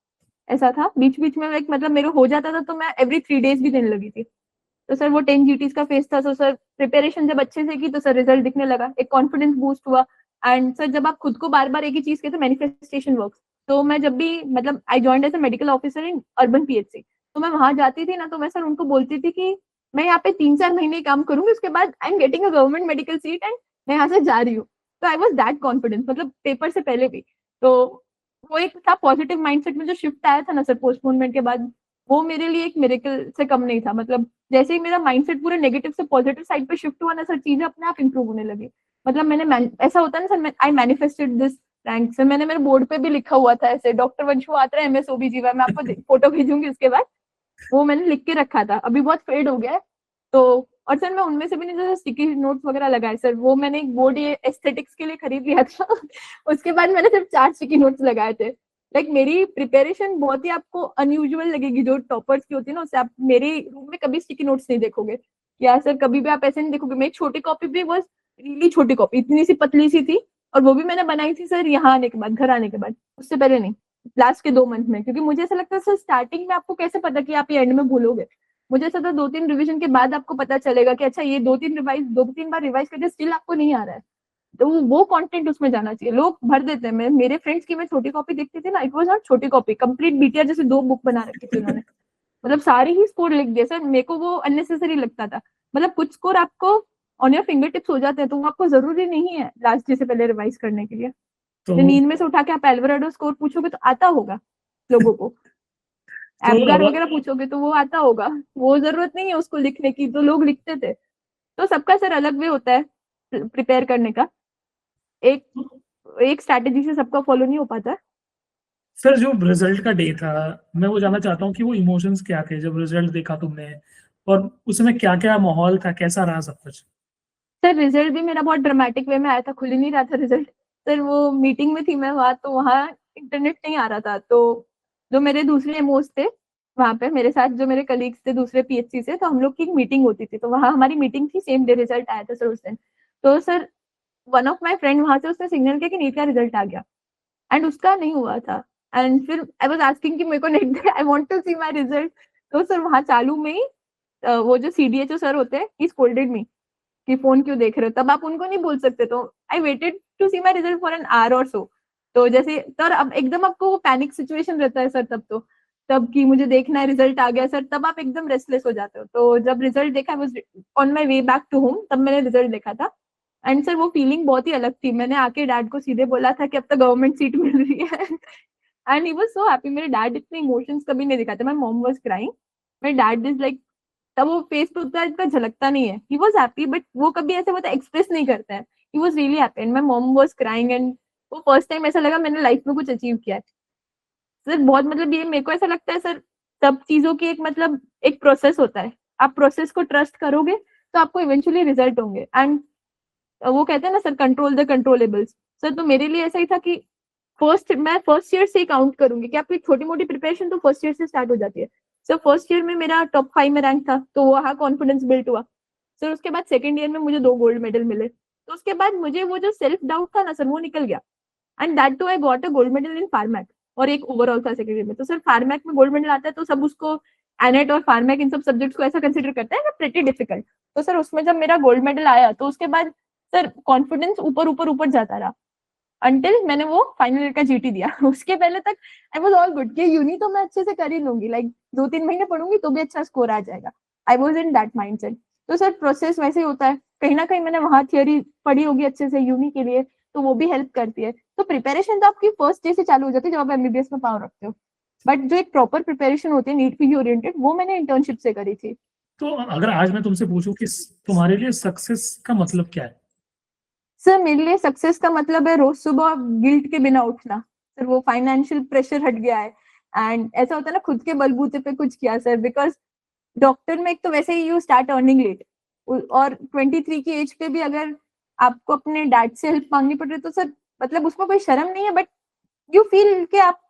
ऐसा था बीच बीच में लाइक मतलब मेरे हो जाता था तो मैं एवरी 3 डेज भी देने लगी थी। तो सर वो 10 जीटीज का फेस था। तो सर प्रिपरेशन जब अच्छे से की तो सर रिजल्ट दिखने लगा, एक कॉन्फिडेंस बूस्ट हुआ। एंड सर जब आप खुद को बार बार एक ही चीज कहते तो मैनिफेस्टेशन वर्क्स। तो मैं जब भी मतलब I joined as a medical officer in urban PHC, तो मैं वहां जाती थी ना, तो मैं सर उनको बोलती थी कि मैं यहाँ पे 3-4 महीने काम करूंगी, उसके बाद I am getting a government medical seat and मैं यहाँ से जा रही हूँ। तो आई वॉज दैट कॉन्फिडेंस, मतलब पेपर से पहले भी। तो वो एक था पॉजिटिव माइंडसेट में जो शिफ्ट आया था ना सर पोस्टपोनमेंट के बाद, वो मेरे लिए एक मिरेकल से कम नहीं था। मतलब जैसे ही मेरा माइंडसेट पूरे नेगेटिव से पॉजिटिव साइड पे शिफ्ट हुआ ना सर, चीजें अपने आप इंप्रूव होने लगी। मतलब ऐसा होता है ना sir, I manifested this rank sir, मैंने मेरे बोर्ड पे भी लिखा हुआ था ऐसे, डॉक्टर वंशु आत्रा एमएस ओबीजीवाई, मैं आपको फोटो भेजूंगी उसके बाद। वो मैंने लिख के रखा था, अभी बहुत फेड हो गया है। तो और सर मैं उनमें से भी नहीं, जैसे स्टिकी नोट्स वगैरह लगाए सर, वो मैंने एक बोर्ड ये एस्थेटिक्स के लिए खरीद लिया था उसके बाद मैंने सिर्फ 4 स्टिकी नोट्स लगाए थे। लाइक मेरी प्रिपरेशन बहुत ही आपको अनयूजुअल लगेगी, जो टॉपर्स की होती है ना, उससे आप मेरे रूम में कभी स्टिकी नोट्स नहीं देखोगे। या सर कभी भी आप ऐसे नहीं देखोगे। मेरी छोटी कॉपी भी बस रियली छोटी कॉपी, इतनी सी पतली सी थी, और वो भी मैंने बनाई थी सर यहाँ आने के बाद, घर आने के बाद, उससे पहले नहीं। लास्ट के 2 मंथ में, क्योंकि मुझे ऐसा लगता है सर स्टार्टिंग में आपको कैसे पता कि आप ये एंड में भूलोगे। मुझे ऐसा था 2-3 रिवीजन के बाद आपको पता चलेगा कि अच्छा ये 2-3 बार रिवाइज करके स्टिल आपको नहीं आ रहा है, तो वो कंटेंट उसमें जाना चाहिए। लोग भर देते हैं, मैं मेरे फ्रेंड्स की मैं छोटी कॉपी देखती थी ना, इट वाज नॉट छोटी कॉपी, कंप्लीट बीटीआर जैसे 2 बुक बना रखी थी उन्होंने। मतलब सारे ही स्कोर लिख दिए सर, मेरे को वो अननेसेसरी लगता था। मतलब कुछ स्कोर आपको ऑन योर फिंगर टिप्स हो जाते हैं, तो वो आपको जरूरी नहीं है लास्ट डे से पहले रिवाइज करने के लिए। तो नींद में से उठा के आप एल्वरेडो स्कोर पूछोगे तो आता होगा लोगों को, तो एपगार अब वगैरह पूछोगे तो वो आता होगा। वो जरूरत नहीं है उसको लिखने की, तो लोग लिखते थे। तो सबका सर अलग वे होता है प्रिपेयर करने का, एक एक स्ट्रैटेजी से सबका फॉलो नहीं हो पाता। सर जो रिजल्ट का डे था, मैं वो जानना चाहता हूँ कि वो इमोशंस क्या थे जब रिजल्ट देखा तुमने, और उसमें क्या क्या माहौल था, कैसा रहा सब कुछ? सर रिजल्ट भी मेरा बहुत ड्रामेटिक वे में आया था, खुल ही नहीं रहा था रिजल्ट। सर वो मीटिंग में थी मैं वहां, तो वहां इंटरनेट नहीं आ रहा था। तो जो मेरे दूसरे एमओस थे वहां पे मेरे साथ, जो मेरे कलीग्स थे दूसरे पीएचसी से, तो हम लोग की एक मीटिंग होती थी, तो वहां हमारी मीटिंग थी, सेम डे रिजल्ट आया था सर उस दिन। तो sir one of my friend वहां से उसने सिग्नल किया कि नीट का रिजल्ट आ गया, एंड उसका नहीं हुआ था। एंड फिर आई वाज आस्किंग कि मेरे को नेट दे, I want to see my result. तो सर वहां चालू में ही वो जो सीडीएचओ सर होते हैं, ही स्कोल्डेड मी कि फोन क्यों देख रहे हो। तब आप उनको नहीं बोल सकते, तो I waited to see my result for an hour और सो। तो जैसे तो अब एकदम आपको वो पैनिक सिचुएशन रहता है सर, तब कि मुझे देखना है रिजल्ट आ गया सर, तब आप एकदम रेस्टलेस हो जाते हो। तो जब रिजल्ट देखा, was on my way back to home, तब मैंने रिजल्ट देखा था। एंड सर वो फीलिंग बहुत ही अलग थी। मैंने आके डैड को सीधे बोला था कि अब तो गवर्नमेंट सीट मिल रही है and he was so happy. मेरे डैड इतने इमोशंस कभी नहीं दिखाते। My mom was crying, my dad is like, तब वो फेस पे उतना इतना झलकता नहीं है। ही वाज हैप्पी, बट वो कभी ऐसे मतलब एक्सप्रेस नहीं करता है। He was really happy and my mom was crying, and वो फर्स्ट टाइम ऐसा लगा मैंने लाइफ में कुछ अचीव किया है सर। बहुत मतलब ये मेरे को ऐसा लगता है सर, सब चीजों की एक मतलब एक प्रोसेस होता है। आप प्रोसेस को ट्रस्ट करोगे तो आपको इवेंचुअली रिजल्ट होंगे। एंड वो कहते हैं ना sir, control the controllables. Sir तो मेरे लिए ऐसा ही था कि मैं फर्स्ट ईयर से ही काउंट करूंगी कि आपकी छोटी मोटी प्रिपरेशन तो फर्स्ट ईयर से स्टार्ट हो जाती है। सर फर्स्ट ईयर में मेरा टॉप 5 में रैंक था, तो वहाँ कॉन्फिडेंस बिल्ट हुआ। सर उसके बाद सेकंड ईयर में मुझे 2 गोल्ड मेडल मिले, तो उसके बाद मुझे वो जो सेल्फ डाउट था ना सर, वो निकल गया। And that too I got a gold medal in pharmac, और एक ओवरऑल था सेकेंड ईयर में। तो सर फार्मैक में गोल्ड मेडल आता है तो सब उसको एनेट और फार्मेक इन सब सब्जेक्ट्स को ऐसा कंसिडर करते हैं प्रेटी डिफिकल्ट। तो सर उसमें जब मेरा गोल्ड मेडल आया तो उसके बाद सर कॉन्फिडेंस ऊपर ऊपर ऊपर जाता रहा अंटिल मैंने वो फाइनल ईयर का जीटी दिया। उसके पहले तक आई वाज ऑल गुड कि यूनी तो मैं अच्छे से कर ही लूंगी, लाइक 2-3 महीने पढ़ूंगी तो भी अच्छा स्कोर आ जाएगा। आई वाज इन दैट माइंडसेट। तो सर प्रोसेस वैसे ही होता है, कहीं ना कहीं मैंने वहां थियोरी पढ़ी होगी अच्छे से यूनी के लिए, तो वो भी हेल्प करती है। तो प्रिपरेशन तो आपकी फर्स्ट डे से चालू हो जाती है जब आप एमबीबीएस में पावर रखते हो, बट जो एक प्रॉपर प्रिपरेशन होती है नीट पीजी ओरिएंटेड वो मैंने इंटर्नशिप से करी थी। तो अगर आज मैं तुमसे पूछूं कि तुम्हारे लिए सक्सेस का मतलब क्या है? सर मेरे लिए सक्सेस का मतलब है रोज सुबह गिल्ट के बिना उठना। सर वो फाइनेंशियल प्रेशर हट गया है एंड ऐसा होता है ना खुद के बलबूते पे कुछ किया सर। बिकॉज डॉक्टर में एक तो वैसे ही यू स्टार्ट अर्निंग लेट, और 23 की एज पे भी अगर आपको अपने डैड से हेल्प मांगनी पड़ रही है तो सर मतलब उसमें कोई शर्म नहीं है, बट यू फील कि आप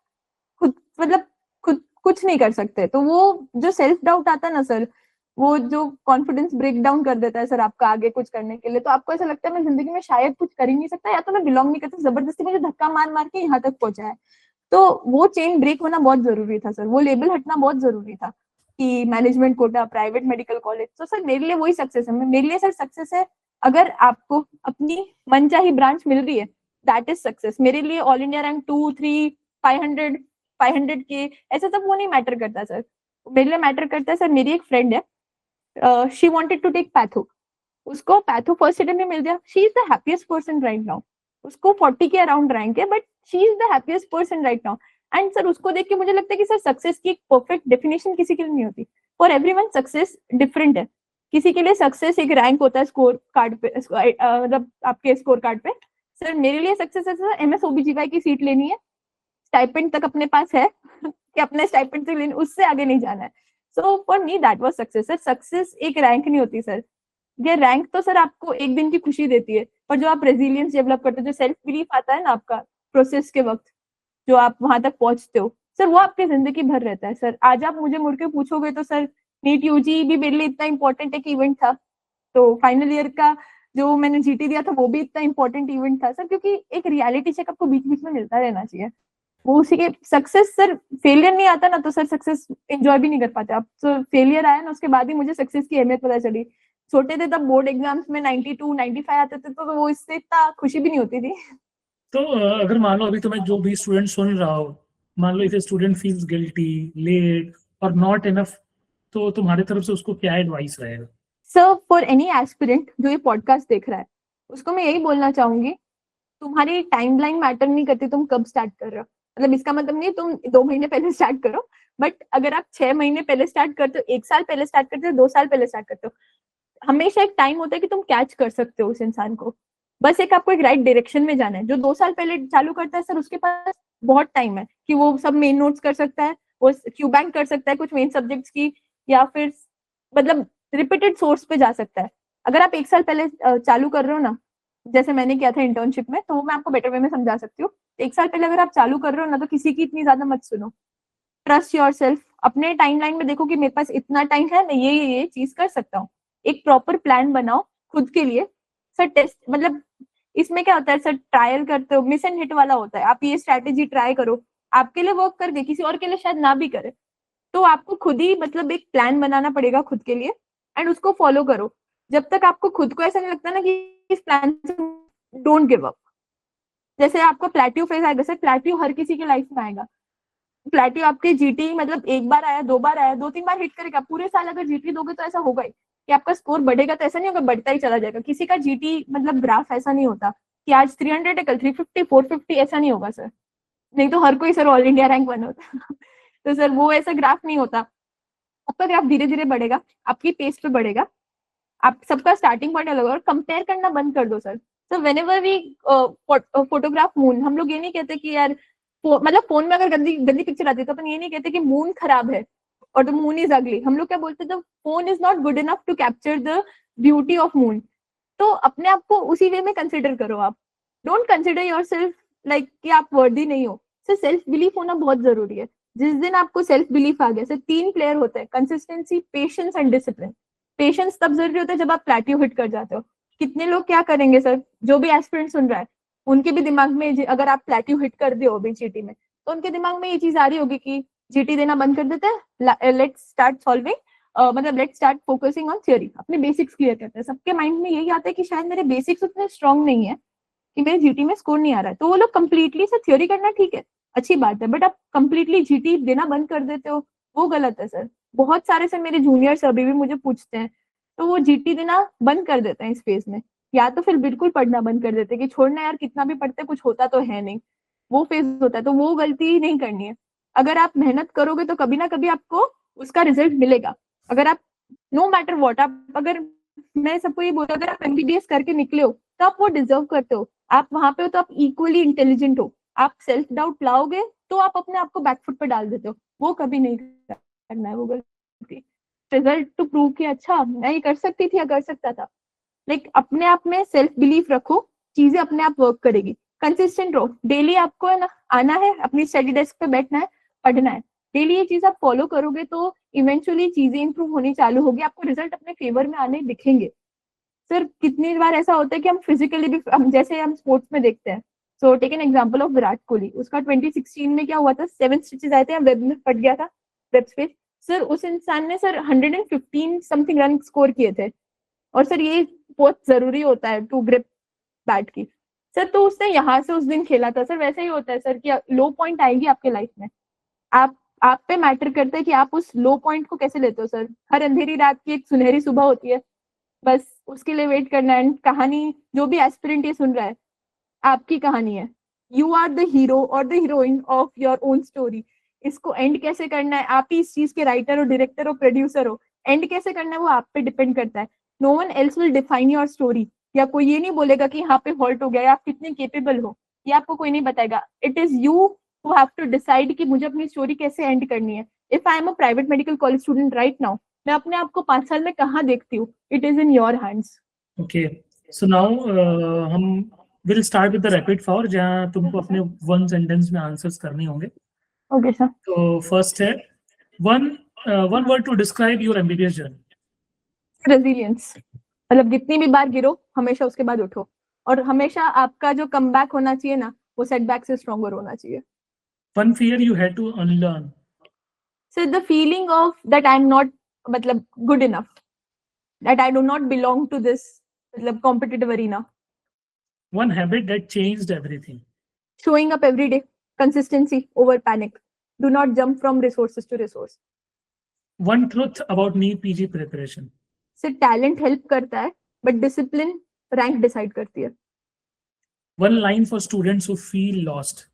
खुद मतलब खुद कुछ नहीं कर सकते। तो वो जो सेल्फ डाउट आता है ना सर, वो जो कॉन्फिडेंस ब्रेक डाउन कर देता है सर आपका आगे कुछ करने के लिए। तो आपको ऐसा लगता है मैं जिंदगी में शायद कुछ कर ही नहीं सकता, या तो मैं बिलोंग नहीं करता, जबरदस्ती मुझे धक्का मार मार के यहाँ तक पहुंचा है। तो वो चेन ब्रेक होना बहुत जरूरी था सर, वो लेबल हटना बहुत जरूरी था कि management quota private medical college. तो सर मेरे लिए वही सक्सेस है। मेरे लिए सर सक्सेस है अगर आपको अपनी मनचाही ब्रांच मिल रही है, दैट इज सक्सेस मेरे लिए। ऑल इंडिया रैंक 2, 3, 500, 500 के ऐसा सब वो नहीं मैटर करता सर। मेरे लिए मैटर करता है सर, मेरी एक फ्रेंड है, she wanted to take patho, उसको पैथो फर्स्ट अटेम्प्ट में मिल गया। She is the happiest person right now. उसको 40 के अराउंड रैंक है, but she is the happiest person right now. And sir उसको देख के मुझे लगता है कि सर सक्सेस की एक परफेक्ट डेफिनेशन किसी के लिए नहीं होती। फॉर एवरीवन सक्सेस डिफरेंट है। किसी के लिए सक्सेस एक रैंक होता है स्कोर कार्ड पे, मतलब आपके स्कोर कार्ड पे। सर मेरे लिए सक्सेस है सर एमएस ओबीजीवाई की सीट लेनी है, स्टाइपेंड तक अपने पास है कि अपने स्टाइपेंड से लेनी, उससे आगे नहीं जाना है। So for me that was success. Sir success एक रैंक नहीं होती सर। ये रैंक तो सर आपको एक दिन की खुशी देती है, पर जो आप रेजिलियंस डेवलप करते हो, जो सेल्फ बिलीफ आता है ना आपका प्रोसेस के वक्त, जो आप वहां तक पहुंचते हो सर, वो आपकी जिंदगी भर रहता है सर। आज आप मुझे मुड़ के पूछोगे तो सर नीट यूजी भी मेरे लिए इतना इंपॉर्टेंट एक इवेंट था, तो फाइनल ईयर का जो मैंने जीटी दिया था वो भी इतना इंपॉर्टेंट इवेंट था सर, क्योंकि एक रियलिटी चेक आपको बीच बीच में मिलता रहना चाहिए। वो उसी के सक्सेस सर, फेलियर नहीं आता ना तो सर सक्सेस एंजॉय भी नहीं कर पाते आप। तो फेलियर आया ना उसके बाद ही मुझे सक्सेस की अहमियत पता चली। छोटे थे तब बोर्ड एग्जाम्स में 92, 95 आते थे तो वो इससे इतना खुशी भी नहीं होती थी। तो अगर मान लो अभी तुम्हें जो भी स्टूडेंट सुन रहा हो, मान लो if student feels guilty, late और नॉट इनफ, तो तुम्हारी तरफ से उसको क्या एडवाइस रहेगा? सर फॉर एनी एस्पिरेंट जो ये पॉडकास्ट देख रहा है, उसको मैं यही बोलना चाहूंगी, तुम्हारी टाइमलाइन मैटर नहीं करती तुम कब स्टार्ट कर रहे हो। मतलब इसका मतलब नहीं तुम 2 महीने पहले स्टार्ट करो, बट अगर आप 6 महीने पहले स्टार्ट करते हो, 1 साल पहले स्टार्ट करते हो, 2 साल पहले स्टार्ट करते हो, हमेशा एक टाइम होता है कि तुम कैच कर सकते हो उस इंसान को। बस एक आपको एक राइट डायरेक्शन में जाना है। जो 2 साल पहले चालू करता है सर उसके पास बहुत टाइम है कि वो सब मेन नोट्स कर सकता है, वो क्यू बैंक कर सकता है कुछ मेन सब्जेक्ट्स की, या फिर मतलब रिपीटेड सोर्स पे जा सकता है। अगर आप 1 साल पहले चालू कर रहे हो ना, जैसे मैंने किया था इंटर्नशिप में, तो वो मैं आपको बेटर वे में समझा सकती हूँ। 1 साल पहले अगर आप चालू कर रहे हो ना तो किसी की इतनी ज्यादा मत सुनो। ट्रस्ट योर सेल्फ, अपने टाइमलाइन में देखो कि मेरे पास इतना टाइम है, मैं ये चीज कर सकता हूँ। एक प्रॉपर प्लान बनाओ खुद के लिए। सर टेस्ट मतलब इसमें क्या होता है सर, ट्रायल करते हो, मिस एंड हिट वाला होता है। आप ये स्ट्रैटेजी ट्राई करो, आपके लिए वर्क कर गई, किसी और के लिए शायद ना भी करे। तो आपको खुद ही मतलब एक प्लान बनाना पड़ेगा खुद के लिए, एंड उसको फॉलो करो। जब तक आपको खुद को ऐसा नहीं लगता ना कि इस प्लान से, डोंट गिव अप। जैसे आपको प्लेट्यू फेज आएगा सर, प्लेट्यू हर किसी के लाइफ में आएगा। प्लेट्यू आपके जीटी मतलब एक बार आया, 2 बार आया, 2-3 बार हिट करेगा। पूरे साल अगर जीटी दोगे तो ऐसा होगा ही कि आपका स्कोर बढ़ेगा, तो ऐसा नहीं होगा बढ़ता ही चला जाएगा। किसी का जीटी मतलब ग्राफ ऐसा नहीं होता कि आज 300 है कल 350, 450, ऐसा नहीं होगा सर। नहीं तो हर कोई सर ऑल इंडिया रैंक 1 होता तो सर वो ऐसा ग्राफ नहीं होता। आपका ग्राफ धीरे धीरे बढ़ेगा, आपकी पेस पे बढ़ेगा। आप सबका स्टार्टिंग पॉइंट अलग होगा, और कंपेयर करना बंद कर दो sir. So whenever we photograph moon, हम लोग ये नहीं कहते कि यार मतलब फोन में अगर गंदी गंदी पिक्चर आती है तो अपन ये नहीं कहते कि मून खराब है और द मून इज अगली। हम लोग क्या बोलते हैं, the phone is not good enough to capture the beauty of moon. तो अपने आप को उसी वे में कंसिडर करो आप। Don't consider your self like कि आप वर्दी नहीं हो। सर सेल्फ बिलीफ होना बहुत जरूरी है। जिस दिन आपको सेल्फ बिलीफ आ गया सर, 3 प्लेयर होते हैं, consistency, patience and discipline. Patience तब जरूरी होता है जब आप प्लेट्यू हिट कर जाते हो। कितने लोग क्या करेंगे सर, जो भी एस्पिरेंट सुन रहा है उनके भी दिमाग में अगर आप प्लेट्यू हिट कर दिए हो अभी चीटी में, तो उनके दिमाग में ये चीज आ रही होगी कि जीटी देना बंद कर देते हैं, लेट्स स्टार्ट सॉल्विंग, मतलब let's start focusing on theory, अपने बेसिक्स क्लियर करते हैं। सबके माइंड में यही आता है कि शायद मेरे बेसिक्स उतने स्ट्रांग नहीं है कि मेरे जीटी में स्कोर नहीं आ रहा है, तो वो लोग कंप्लीटली से थ्योरी करना ठीक है, अच्छी बात है, बट आप कंप्लीटली जीटी देना बंद कर देते हो, वो गलत है सर। बहुत सारे से मेरे जूनियर्स अभी भी मुझे पूछते हैं, तो वो जीटी देना बंद कर देते हैं इस फेज में, या तो फिर बिल्कुल पढ़ना बंद कर देते हैं कि छोड़ना यार, कितना भी पढ़ते कुछ होता तो है नहीं, वो फेज होता है, तो वो गलती नहीं करनी है। अगर आप मेहनत करोगे तो कभी ना कभी आपको उसका रिजल्ट मिलेगा। अगर आप नो मैटर वॉट, आप अगर, मैं सबको ये बोलता, अगर आप एमबीबीएस करके निकले हो तो आप वो डिजर्व करते हो, आप वहां पे हो तो आप इक्वली इंटेलिजेंट हो। आप सेल्फ डाउट लाओगे तो आप अपने आप को बैकफुट पे डाल देते हो, वो कभी नहीं करना है, वो गलती। रिजल्ट टू प्रूव कि अच्छा मैं ये कर सकती थी या कर सकता था, लाइक अपने आप में सेल्फ बिलीफ रखो, चीजें अपने आप वर्क करेगी। कंसिस्टेंट रहो, डेली आपको है ना आना है, अपनी स्टडी डेस्क पे बैठना है, पढ़ना है, डेली ये चीज आप फॉलो करोगे तो इवेंचुअली चीजें इंप्रूव होनी चालू होगी, आपको रिजल्ट अपने फेवर में आने दिखेंगे। सर कितनी बार ऐसा होता है कि हम फिजिकली भी, जैसे हम स्पोर्ट्स में देखते हैं, so take an example of Virat Kohli, उसका 2016 में क्या हुआ था, 7 स्टिचेस आए थे, वेब में फट गया था, वेब स्पेस। सर उस इंसान ने सर 115 समथिंग रन स्कोर किए थे, और सर ये बहुत जरूरी होता है टू ग्रिप बैट की। सर तो उसने यहाँ से उस दिन खेला था। सर वैसे ही होता है सर कि लो पॉइंट आएगी आपके लाइफ में, आप पे मैटर करता है कि आप उस लो पॉइंट को कैसे लेते हो। सर हर अंधेरी रात की एक सुनहरी सुबह होती है, बस उसके लिए वेट करना है। कहानी जो भी एस्पिरेंट ये सुन रहा है, आपकी कहानी है, यू आर द हीरो और the heroine of your own story. इसको एंड कैसे करना है, आप ही इस चीज के राइटर हो, डायरेक्टर हो, प्रोड्यूसर हो, एंड कैसे करना है वो आप पे डिपेंड करता है। No one else will define your story, या कोई ये नहीं बोलेगा कि यहाँ पे हॉल्ट हो गया या आप कितने केपेबल हो, ये आपको कोई नहीं बताएगा। It is you who have to decide कि मुझे अपनी स्टोरी कैसे एंड करनी है। If I am a private medical college student right now, मैं अपने आप को 5 साल में कहाँ देखती हूँ, it is in your hands. Okay, so now हम will start with the rapid fire, जहां तुमको अपने वन सेंटेंस में आंसर्स करने होंगे। Okay sir. तो फर्स्ट है, one word to describe your MBBS journey. Resilience, मतलब जितनी भी बार गिरो हमेशा उसके बाद उठो, और हमेशा आपका जो कमबैक होना चाहिए ना, वो सेटबैक से स्ट्रॉन्गर होना चाहिए। One fear you had to unlearn. So the feeling of that I am not, मतलब good enough, that I do not belong to this, मतलब competitive arena. One habit that changed everything. Showing up every day, consistency over panic, do not jump from resources to resource. One truth about NEET PG preparation. सिर्फ talent help करता है, but discipline rank decide करती है। One line for students who feel lost.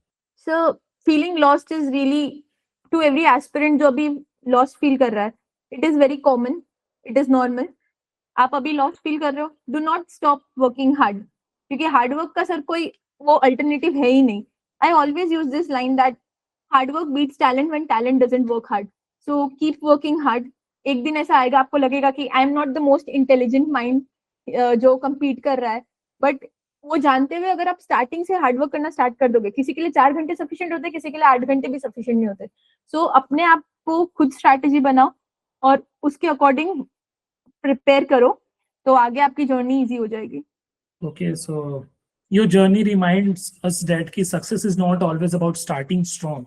So feeling lost is really to every aspirant जो अभी lost feel कर रहा है, it is very common, it is normal. आप अभी लॉस्ट फील कर रहे हो, do not stop working hard, क्योंकि हार्ड वर्क का सर कोई वो अल्टरनेटिव है ही नहीं। I always use this line that hard work beats talent when talent doesn't work hard. So keep working hard. एक दिन ऐसा आएगा आपको लगेगा कि आई am not the most intelligent mind जो कम्पीट कर रहा है, बट वो जानते हुए अगर आप स्टार्टिंग से हार्डवर्क करना स्टार्ट कर दोगे, किसी के लिए 4 घंटे सफिशिएंट होते हैं, किसी के लिए 8 घंटे भी सफिशिएंट नहीं होते। सो अपने आप को खुद स्ट्रैटेजी बनाओ और उसके अकॉर्डिंग प्रिपेयर करो, तो आगे आपकी जर्नी इजी हो जाएगी। Okay, so your journey reminds us that ki success is not always about starting strong.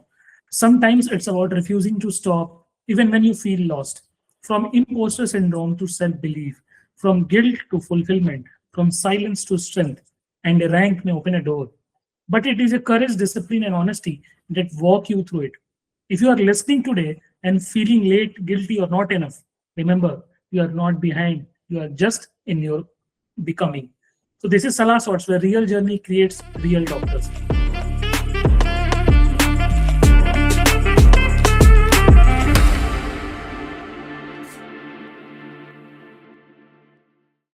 Sometimes it's about refusing to stop even when you feel lost. From imposter syndrome to self-belief, from guilt to fulfillment, from silence to strength, and a rank may open a door. But it is a courage, discipline, and honesty that walk you through it. If you are listening today and feeling late, guilty, or not enough, remember, you are not behind. You are just in your becoming. So this is Salah Sorts, where real journey creates real doctors.